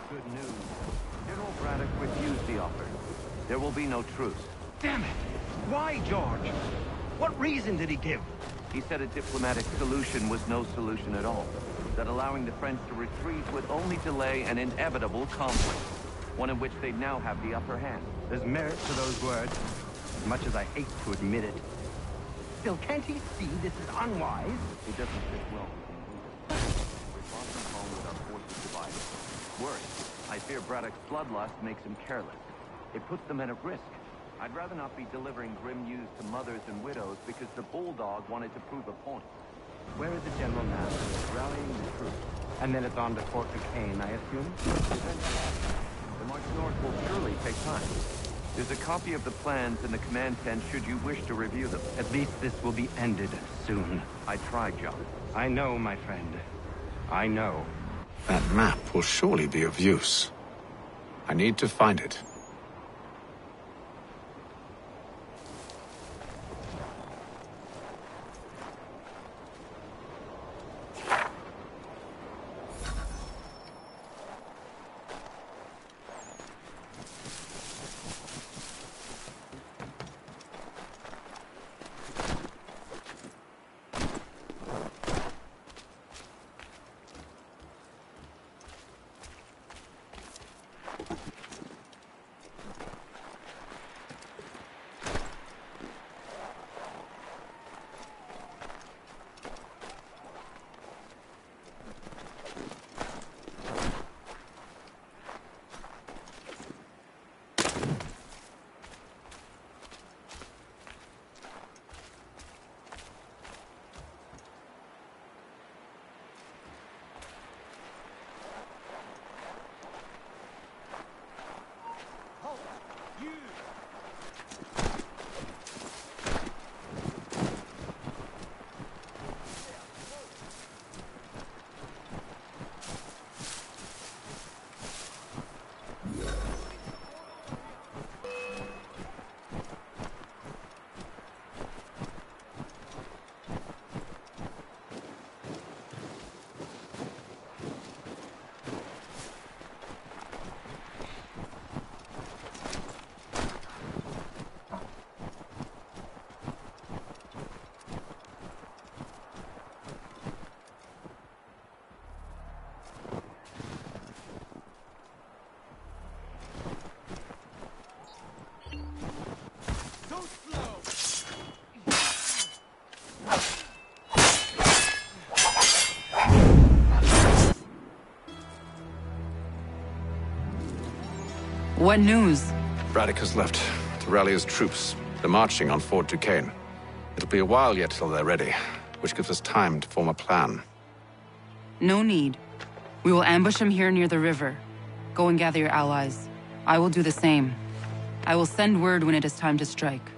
Good news. General Braddock refused the offer. There will be no truce. Damn it! Why, George? What reason did he give? He said a diplomatic solution was no solution at all. That allowing the French to retreat would only delay an inevitable conflict. One in which they now have the upper hand. There's merit to those words, as much as I hate to admit it. Still, can't he see this is unwise? It doesn't fit well. We're far from home with our forces divided. Worse, I fear Braddock's bloodlust makes him careless. It puts the men at risk. I'd rather not be delivering grim news to mothers and widows because the bulldog wanted to prove a point. Where is the general now? Rallying the troops. And then it's on to Fort Duquesne, I assume? The march north will surely take time. There's a copy of the plans in the command tent should you wish to review them. At least this will be ended soon. I tried, John. I know, my friend. I know. That map will surely be of use. I need to find it. What news? Braddock has left to rally his troops. They're marching on Fort Duquesne. It'll be a while yet till they're ready, which gives us time to form a plan. No need. We will ambush him here near the river. Go and gather your allies. I will do the same. I will send word when it is time to strike.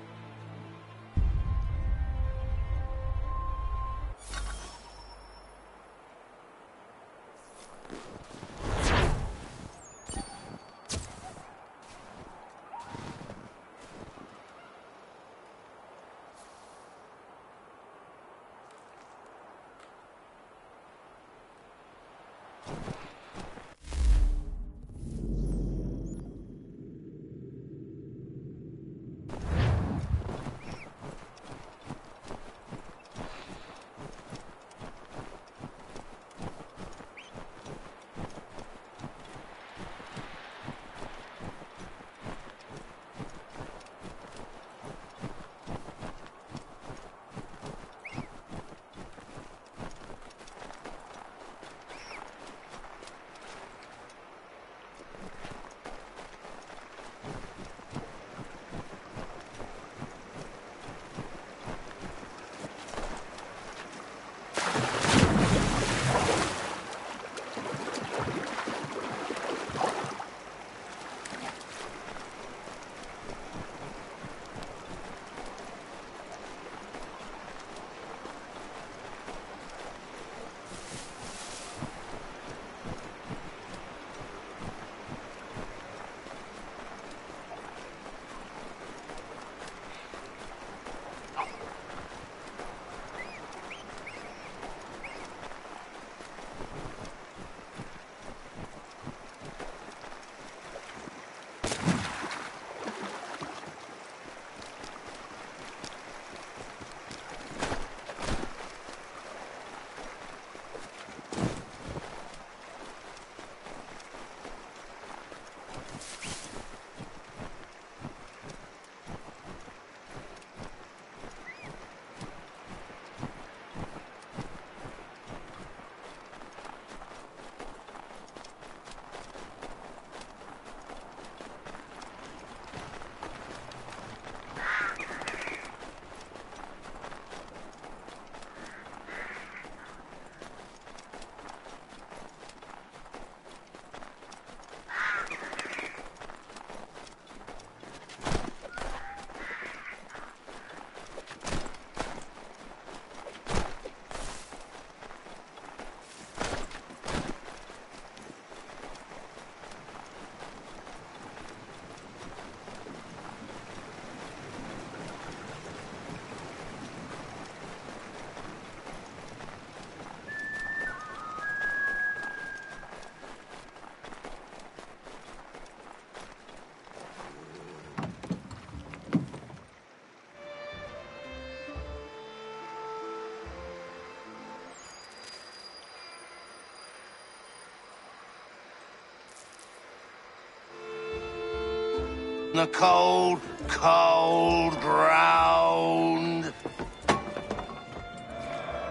The cold, cold ground.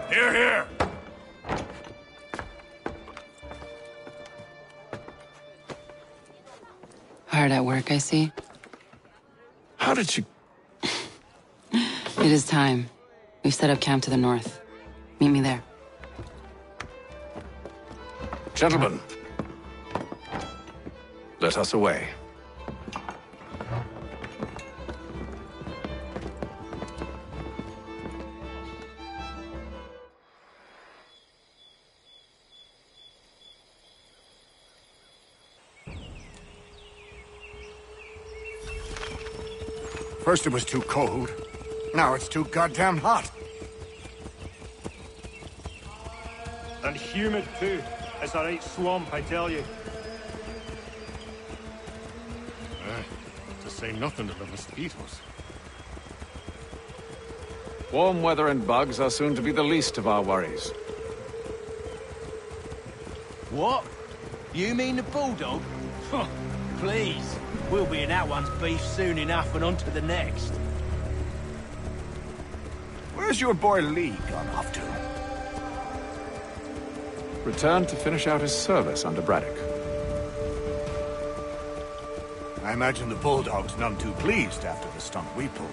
Here, here. Hard at work, I see. How did you... It is time. We've set up camp to the north. Meet me there. Gentlemen, let us away. First it was too cold. Now it's too goddamn hot. And humid too. It's a right swamp, I tell you. To say nothing of the mosquitoes. Warm weather and bugs are soon to be the least of our worries. What? You mean the bulldog? Please. We'll be in that one's beef soon enough and on to the next. Where's your boy Lee gone off to? Returned to finish out his service under Braddock. I imagine the Bulldog's none too pleased after the stunt we pulled.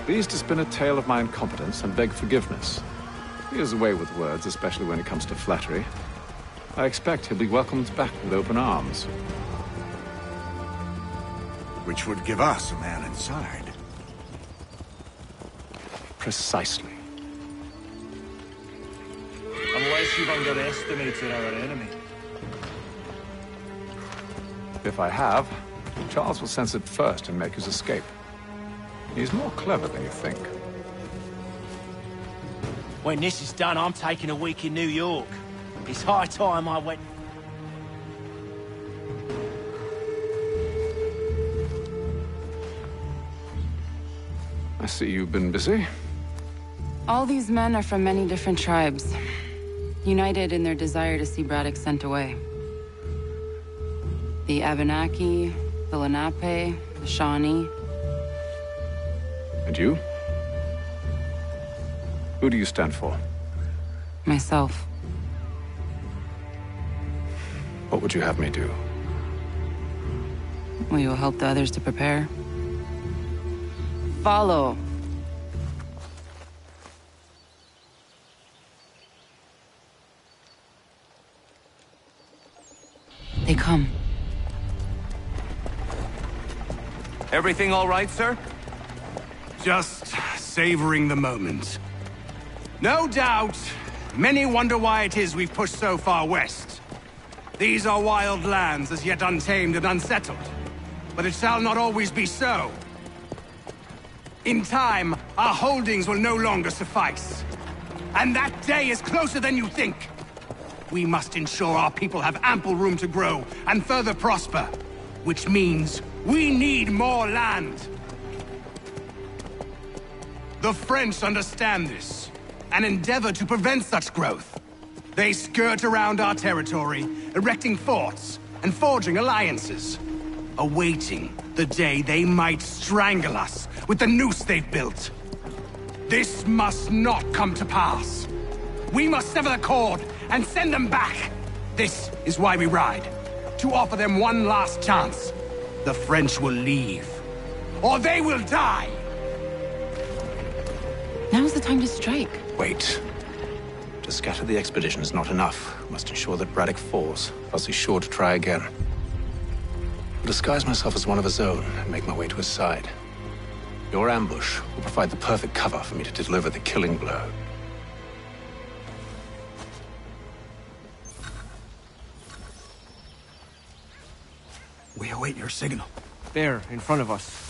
Pleased to spin a tale of my incompetence and beg forgiveness. He has a way with words, especially when it comes to flattery. I expect he'll be welcomed back with open arms. Which would give us a man inside. Precisely. Unless you've underestimated our enemy. If I have, Charles will sense it first and make his escape. He's more clever than you think. When this is done, I'm taking a week in New York. It's high time I went... I see you've been busy. All these men are from many different tribes, united in their desire to see Braddock sent away. The Abenaki, the Lenape, the Shawnee. And you? Who do you stand for? Myself. What would you have me do? Will you help the others to prepare? Follow. They come. Everything all right, sir? Just savoring the moment. No doubt, many wonder why it is we've pushed so far west. These are wild lands as yet untamed and unsettled. But it shall not always be so. In time, our holdings will no longer suffice. And that day is closer than you think. We must ensure our people have ample room to grow and further prosper. Which means we need more land. The French understand this, and endeavor to prevent such growth. They skirt around our territory, erecting forts and forging alliances, awaiting the day they might strangle us with the noose they've built. This must not come to pass. We must sever the cord and send them back. This is why we ride, to offer them one last chance. The French will leave, or they will die. Now's the time to strike. Wait. To scatter the expedition is not enough. We must ensure that Braddock falls, else he's sure to try again. I'll disguise myself as one of his own and make my way to his side. Your ambush will provide the perfect cover for me to deliver the killing blow. We await your signal. There, in front of us.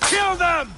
Kill them!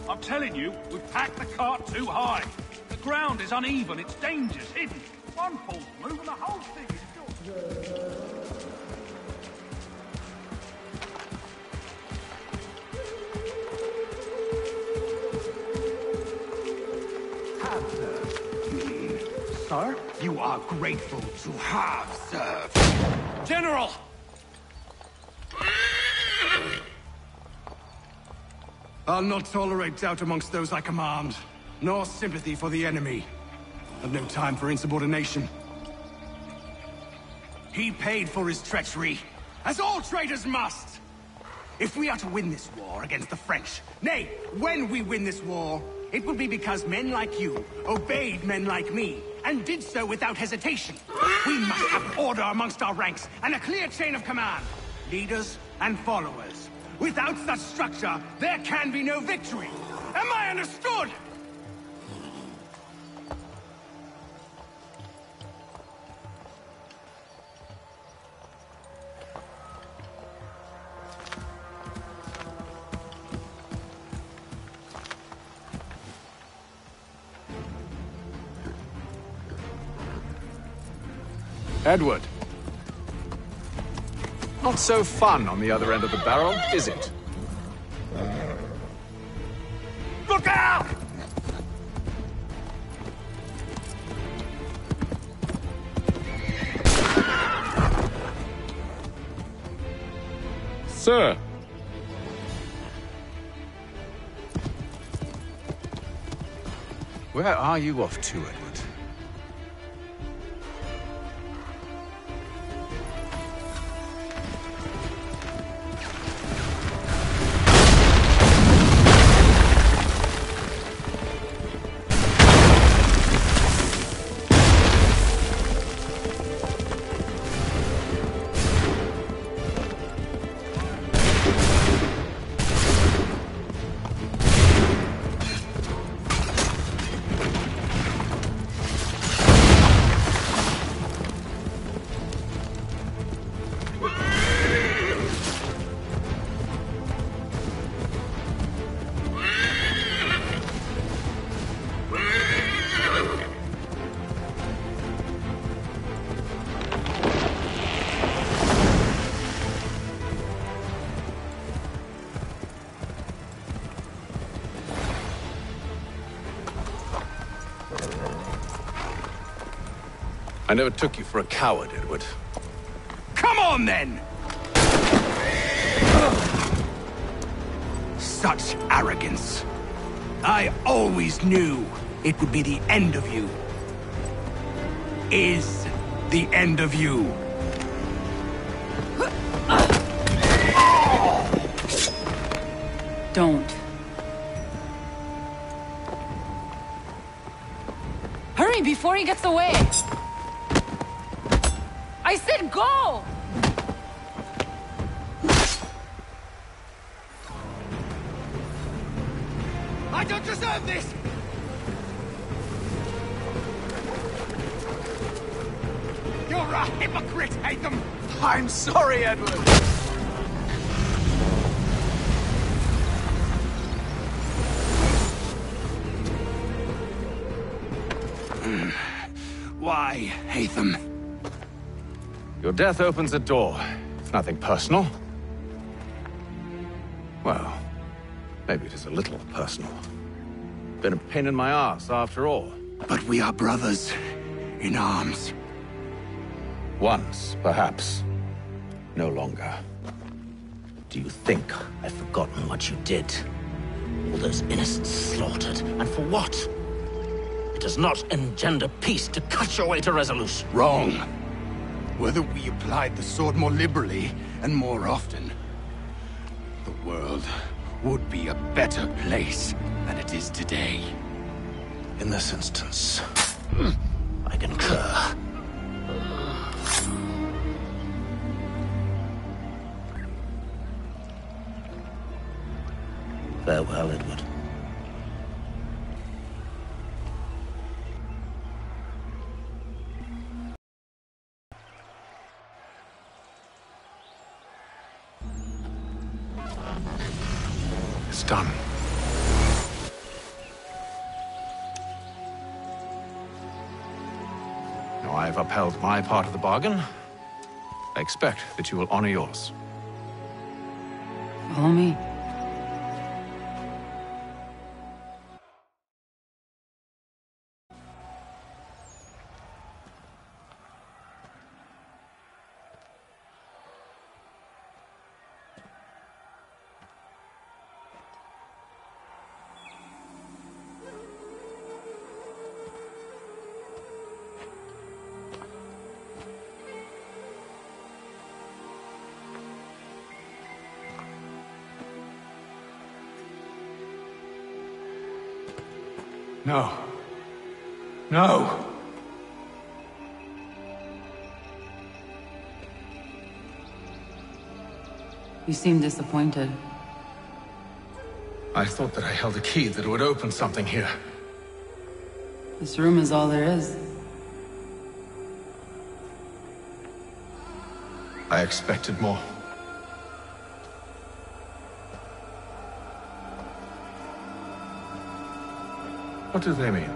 I'm telling you, we've packed the cart too high. The ground is uneven, it's dangerous, hidden. One false move and the whole thing is gone. Sir, you are grateful to have served. General! I'll not tolerate doubt amongst those I command, nor sympathy for the enemy. I've no time for insubordination. He paid for his treachery, as all traitors must! If we are to win this war against the French, nay, when we win this war, it will be because men like you obeyed men like me, and did so without hesitation. We must have order amongst our ranks, and a clear chain of command. Leaders and followers. Without such structure, there can be no victory. Am I understood? Edward. Not so fun on the other end of the barrel, is it? Look out! Sir! Where are you off to, Edward? I never took you for a coward, Edward. Come on, then! Such arrogance. I always knew it would be the end of you. Is the end of you. Don't. Hurry before he gets away! I said go! I don't deserve this! You're a hypocrite, Hatham! I'm sorry, Edward! Why, Hatham? Your death opens a door. It's nothing personal. Well, maybe it is a little personal. Been a pain in my ass, after all. But we are brothers in arms. Once, perhaps. No longer. Do you think I've forgotten what you did? All those innocents slaughtered, and for what? It does not engender peace to cut your way to resolution. Wrong. Whether we applied the sword more liberally and more often, the world would be a better place than it is today. In this instance, I concur. Farewell, Edward. It's done. Now I have upheld my part of the bargain. I expect that you will honor yours. Follow me. No. No! You seem disappointed. I thought that I held a key that would open something here. This room is all there is. I expected more. What do they mean?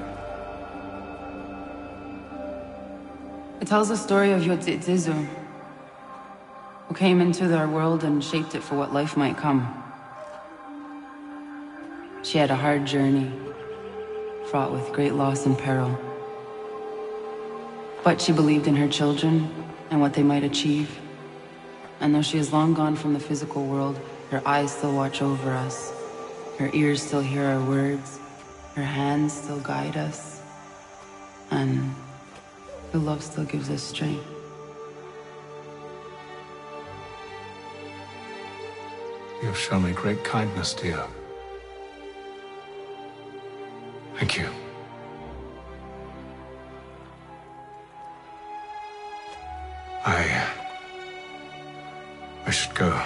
It tells the story of Yotzitzizu, who came into our world and shaped it for what life might come. She had a hard journey, fraught with great loss and peril. But she believed in her children and what they might achieve. And though she is long gone from the physical world, her eyes still watch over us. Her ears still hear our words. Her hands still guide us. And her love still gives us strength. You have shown me great kindness, dear. Thank you. I should go.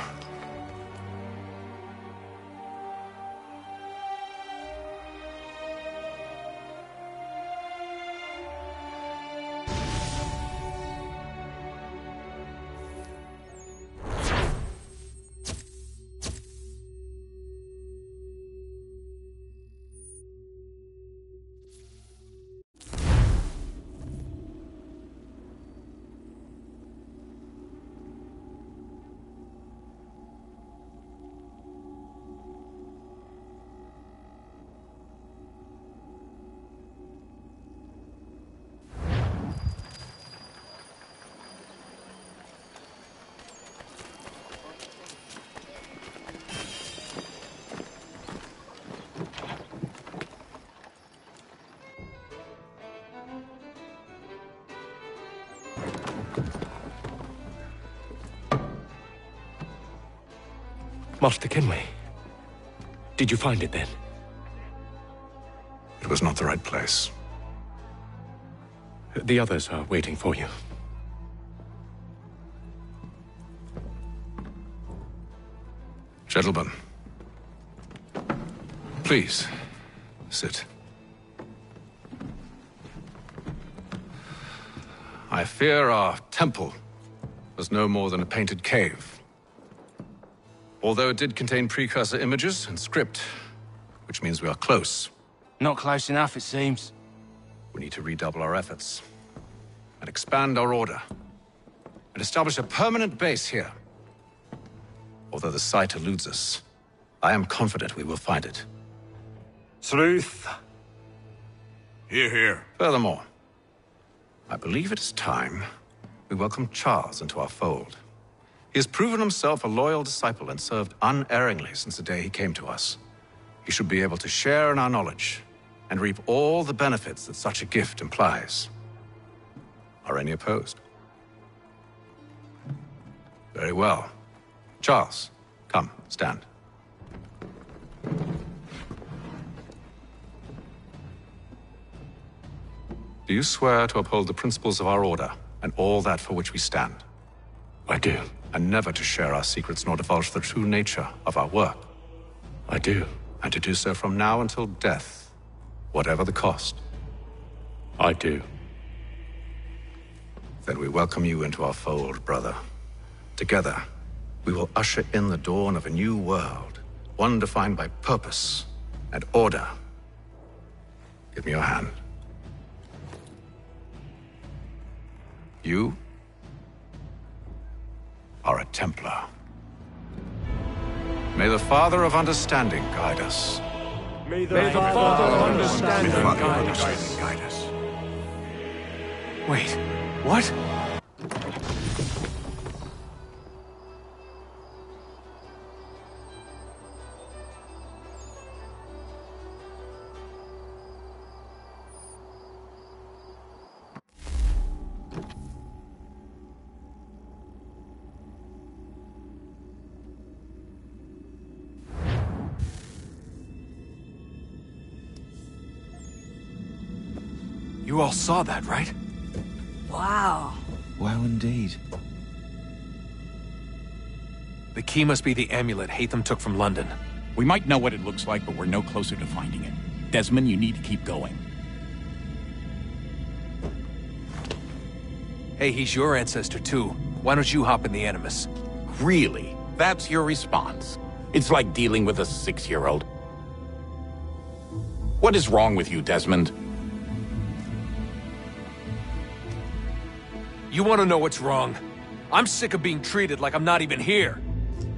Master Kenway, did you find it then? It was not the right place. The others are waiting for you. Gentlemen, please, sit. I fear our temple was no more than a painted cave. Although it did contain precursor images and script, which means we are close. Not close enough, it seems. We need to redouble our efforts and expand our order and establish a permanent base here. Although the site eludes us, I am confident we will find it. Truth. Hear, hear. Furthermore, I believe it is time we welcome Charles into our fold. He has proven himself a loyal disciple and served unerringly since the day he came to us. He should be able to share in our knowledge and reap all the benefits that such a gift implies. Are any opposed? Very well. Charles, come, stand. Do you swear to uphold the principles of our order and all that for which we stand? I do. And never to share our secrets nor divulge the true nature of our work? I do. And to do so from now until death, whatever the cost? I do. Then we welcome you into our fold, brother. Together, we will usher in the dawn of a new world, one defined by purpose and order. Give me your hand. You are a Templar. May the Father of Understanding guide us. May the Father of Understanding guide us. Wait, what? You all saw that, right? Wow. Wow, indeed. The key must be the amulet Hatham took from London. We might know what it looks like, but we're no closer to finding it. Desmond, you need to keep going. Hey, he's your ancestor too. Why don't you hop in the Animus? Really? That's your response? It's like dealing with a 6-year-old. What is wrong with you, Desmond? You want to know what's wrong? I'm sick of being treated like I'm not even here.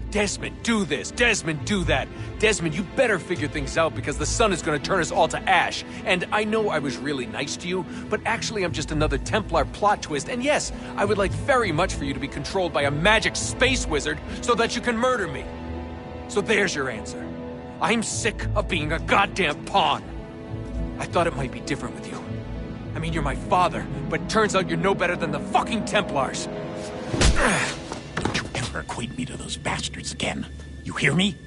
Desmond, do this. Desmond, do that. Desmond, you better figure things out because the sun is going to turn us all to ash. And I know I was really nice to you, but actually I'm just another Templar plot twist. And yes, I would like very much for you to be controlled by a magic space wizard so that you can murder me. So there's your answer. I'm sick of being a goddamn pawn. I thought it might be different with you. I mean, you're my father, but turns out you're no better than the fucking Templars. Don't you ever equate me to those bastards again. You hear me?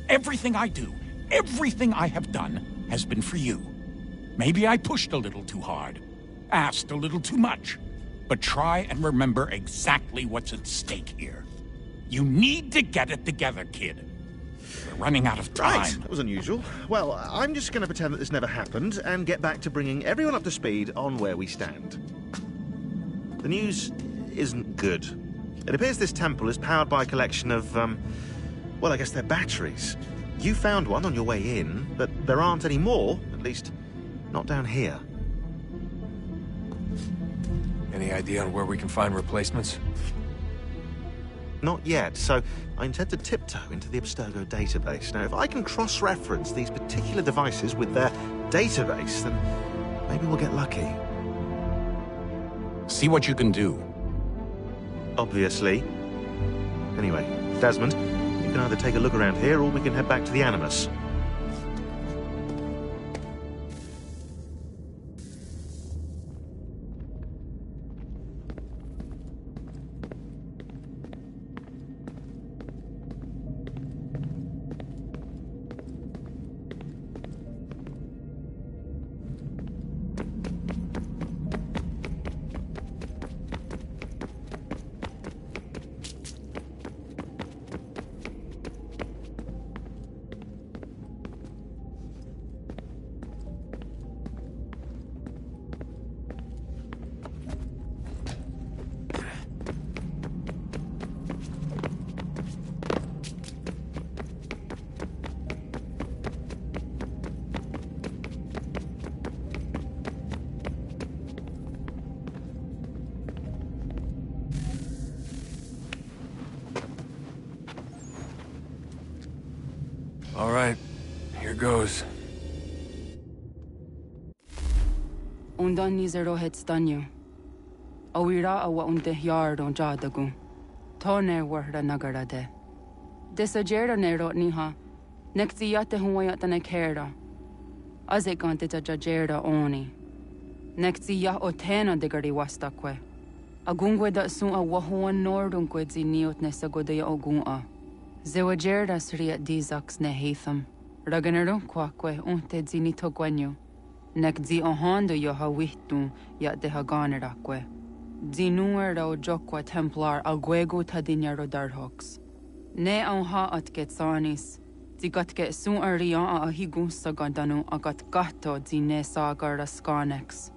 Everything I do, everything I have done, has been for you. Maybe I pushed a little too hard, asked a little too much, but try and remember exactly what's at stake here. You need to get it together, kid. We're running out of time. Right, that was unusual. Well, I'm just going to pretend that this never happened and get back to bringing everyone up to speed on where we stand. The news isn't good. It appears this temple is powered by a collection of, well, I guess they're batteries. You found one on your way in, but there aren't any more, at least not down here. Any idea on where we can find replacements? Not yet, so I intend to tiptoe into the Abstergo database. Now, if I can cross-reference these particular devices with their database, then maybe we'll get lucky. See what you can do. Obviously. Anyway, Desmond, you can either take a look around here or we can head back to the Animus. All right, here goes. Undan nizero het stanyo. Awira awa unde yard on jadagu. Tone warda nagara de. Desajero nero niha. Nektiate huayata nekera. Azekante tajajera oni. Nektia otena de gari wastakwe. Agungwe da sun a wahuan nordungwe zi niot nesagodea ogun'a. Zewajerda sriat dizax ne Hatham. Raganero quaque unte zinito guanyo. Nek zi ohando yo hawihtun yat de haganeraque. Zinuero jokwa templar alguego tadinero darhox. Ne onha at getsanis. Zigat get sun arian a higun sagandanu agat gato zine sagar scanex.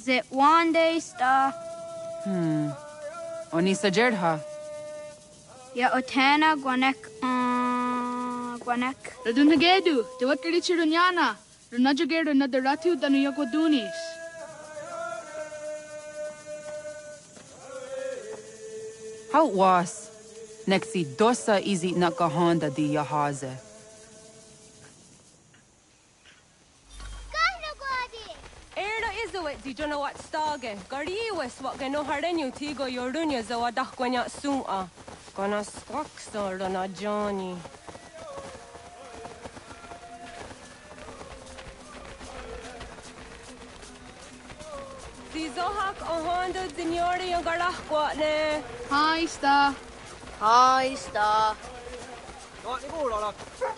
Zit one day sta. Onisa Jerdha. Ya otana guanek guanek. Radunagedu, de wakari chirunyana. Runajagedu na the ratu danu yagodunis. How was? Nexi dosa izi nakahonda di yahaze. Jonah wat stage. Gari was what gano hardenyu tigo yordunya zawadah kwanya sua. Gonna squaxor on a Johnny. Zizohak ohando signori yung garahquatne. Hi, Star. Hi, Star.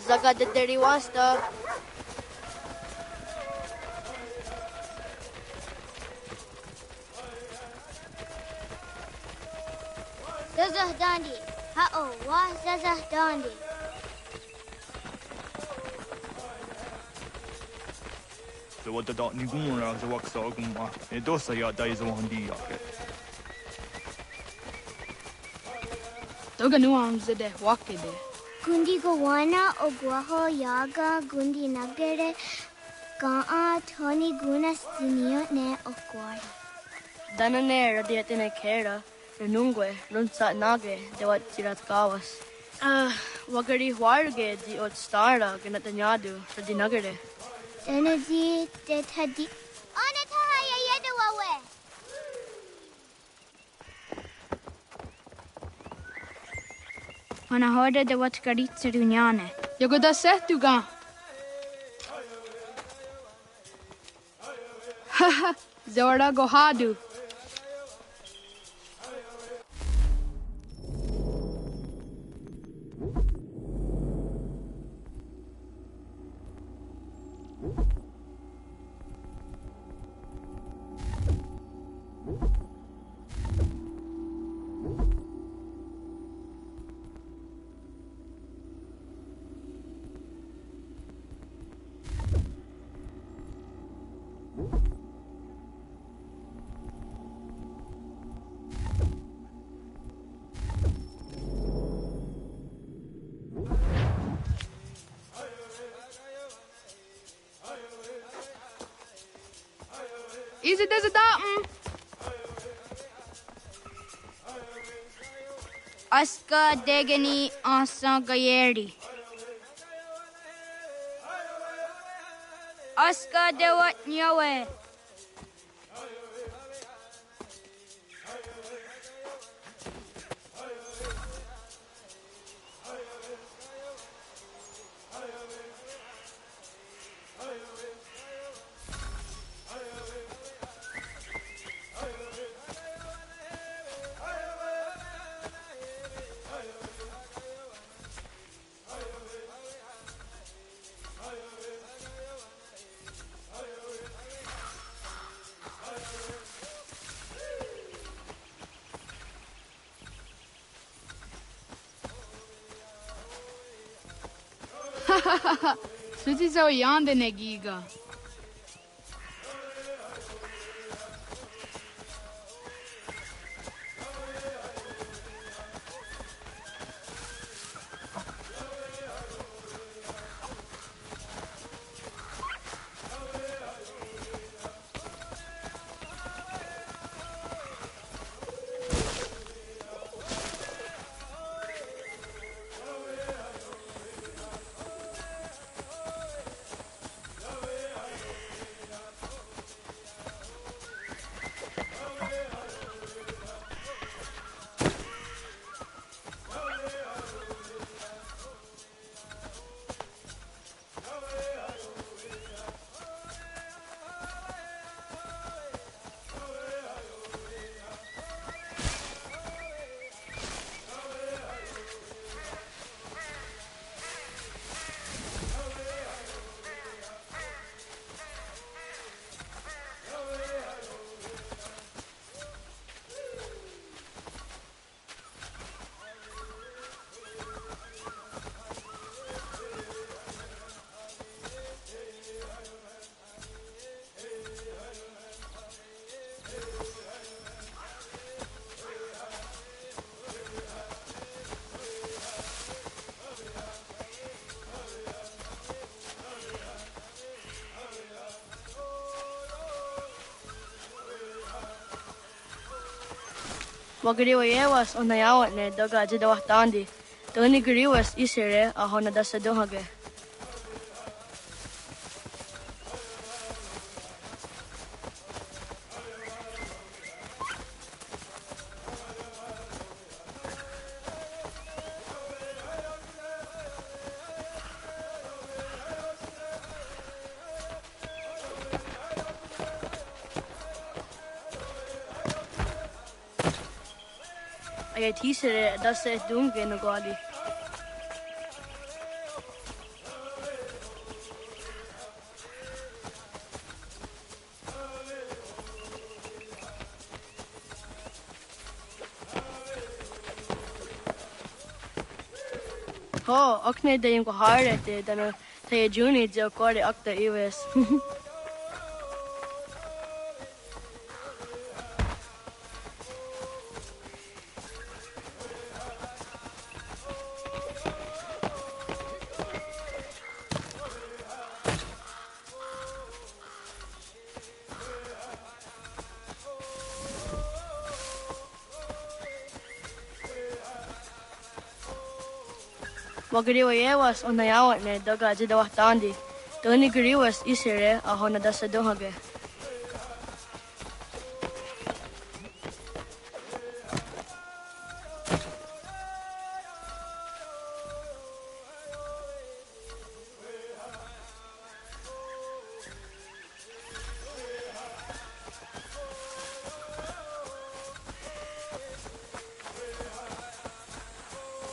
Zaga de deriwasta. Zazah Dandi. Ha-oh, wah Zazah Dandi. So what the dot ni gumra za waksa gumma. E dosa ya dai zo handi ya ke. Toga nuam zede wakide. Gundi Gawana o Guaho Yaga Gundi Nagere Gaa Tony Gunas Dinio Ne Okwai. Danane radiatine kera. Renungue, Runsat Nage, de what Tirat Kawas. Wagari Warge, the old Stara, Ganatanyadu, for the Nagare. Energy de Tadi. Onatahaya Yedawawe. When I heard de what Garitsa Dunyane. Yagoda Setuga. Haha, Zora Gohadu. Easy does it out. Aska Degani Ansan Gayeri. Aska de what Nyawe. Suzi zo yande negiga. Wagariwas on nayawat ne doga jidawatandi. Doni gariwas isere a honada sa dohage. I teaser das se dunge no gadi. Ho, akne de yung ko harete dana te juni jo kore akta iwes. Wagariwa yewas on nayawat ne daga jidawah tandi. Doni gariwas isire ahona dasa dohage.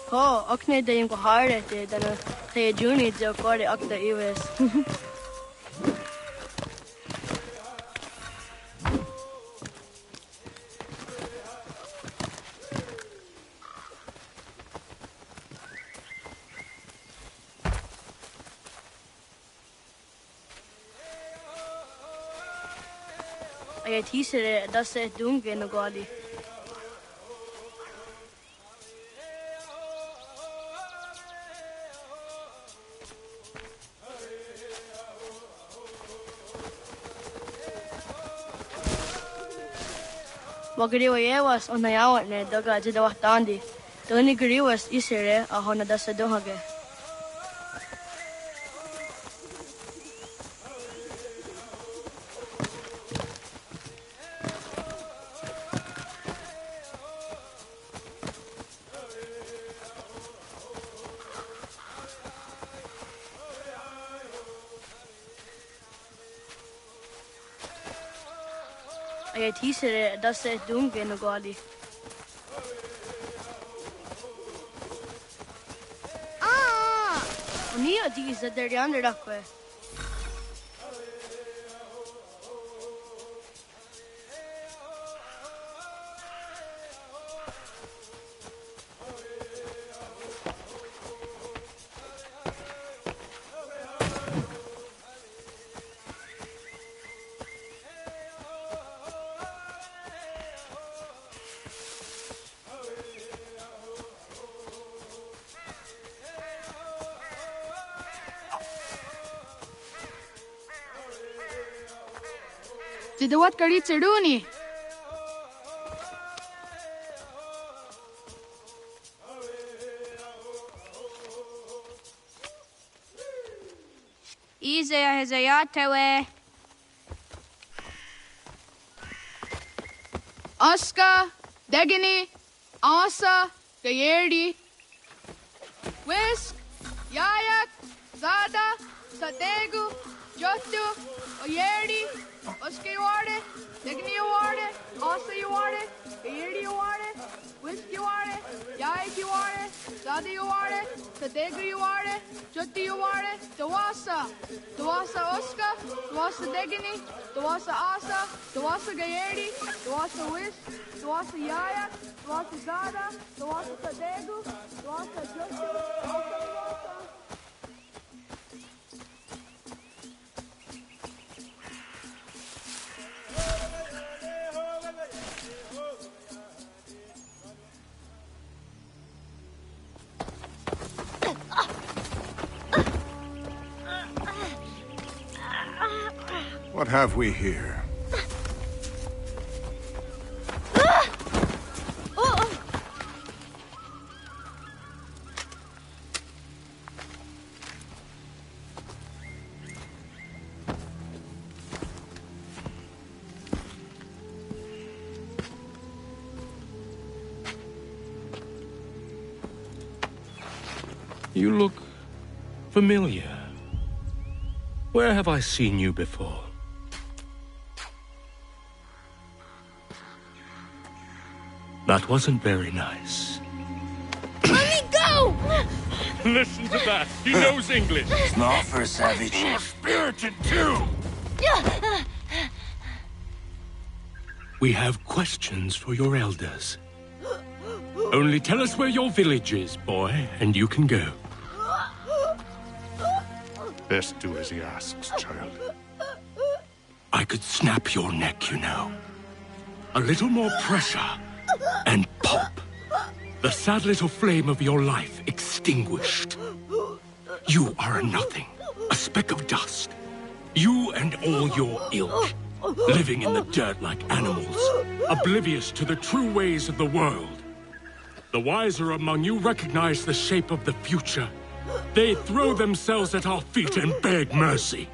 Ho, akne de yung ko harete dana te juni jo kore akta iwes. Ay teaser das se dunge no gadi. Wagariwa yewas on nayawat ne daga jidawah tandi. Doni gariwas isire ahona dasa dohage. Ay teaser das se dunge no gadi. Ah! Unia dis der de andre dakwe. Jidawat kari cheduni. Izaya hezayatewe. Aska, Degini, Asa, Gayerdi, Whisk, Yayak, Zada, Sadegu, Jotu, Oyerdi, Oska you are it, Degini you are it, Asa you are it, Gayerdi you are it, Whisk you are it, Yayak you are it, Zada you are it, Sadegu you are it, Jotu you are it, Dawasa, Dawasa Oska, Dawasa Degini, Dawasa Asa, Dawasa Gayerdi, Dawasa Whisk, Dawasa Yayak, Dawasa Zada, Dawasa Sadegu, Dawasa Jotu, Dawasa What have we here? You look familiar. Where have I seen you before? That wasn't very nice. Let me go! Listen to that. He knows English. It's not for a savage. You're spirited too. We have questions for your elders. Only tell us where your village is, boy, and you can go. Best do as he asks, child. I could snap your neck, you know. A little more pressure, and pop. The sad little flame of your life extinguished. You are a nothing, a speck of dust. You and all your ilk, living in the dirt like animals, oblivious to the true ways of the world. The wiser among you recognize the shape of the future. They throw themselves at our feet and beg mercy.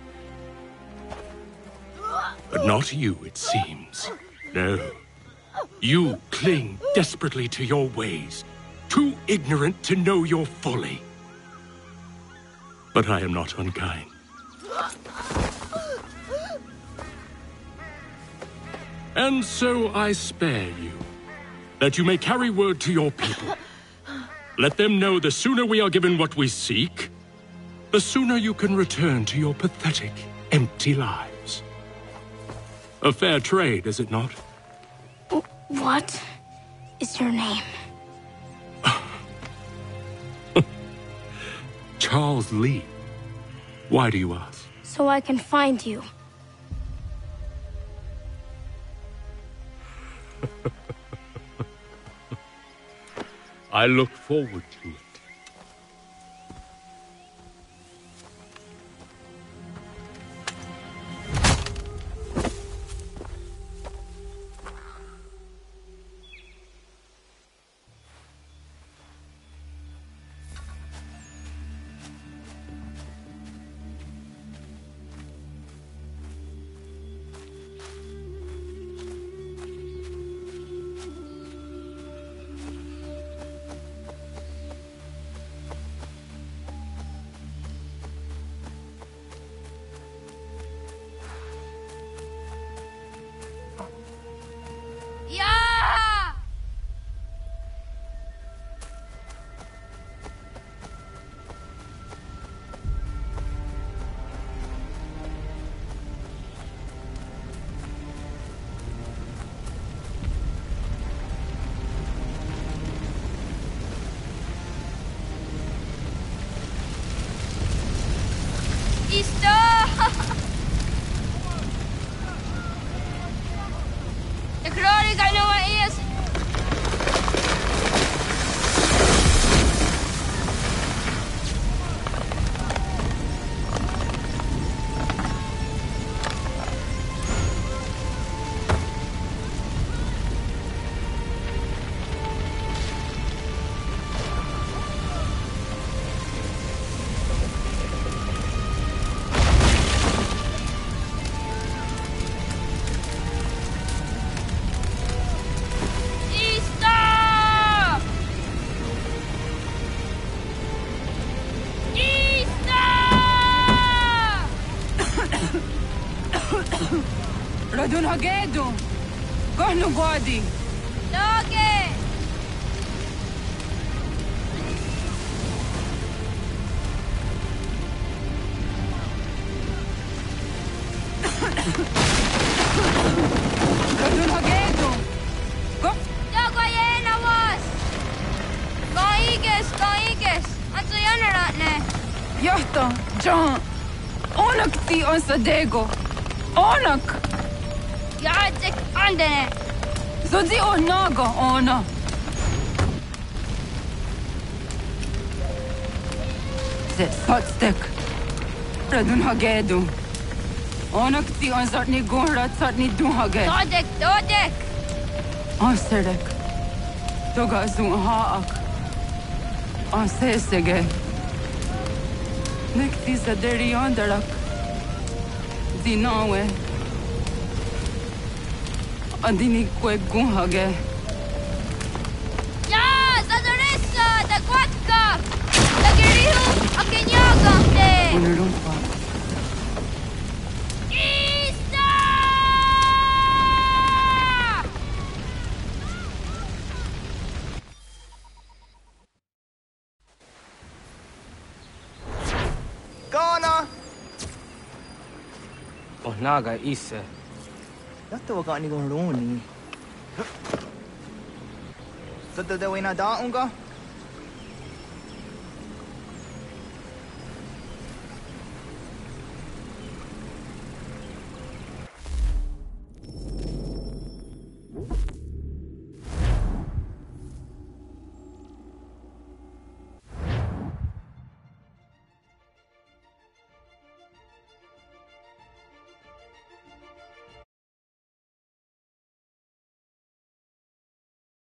But not you, it seems. No. You cling desperately to your ways, too ignorant to know your folly. But I am not unkind. And so I spare you, that you may carry word to your people. Let them know the sooner we are given what we seek, the sooner you can return to your pathetic, empty lives. A fair trade, is it not? What is your name? Charles Lee. Why do you ask? So I can find you. I look forward to it. Radun hagedu. Gohnu gwadi. Doge! Radun hagedu. Go. Dogo yena was! Kaiges! Atso yanaratne. Yahta, John. Onak ti on sadego. Onak! Jadzik andene! Zodzi onaga ona. Ze sotstek. Radun hagedu. Onak ti on zartni gunrat zartni dun hage. Dodek! On sedek. Toga zun haak. On sesege. Nekti zaderi ondarak. Dinawe. Adini kwe gunhage. Ja, zadoressa, da kwatka! Da girihu, akenyaga te! Unurumpa. naga isse. Yatta waka ni gon roni. Sada de wena da unga?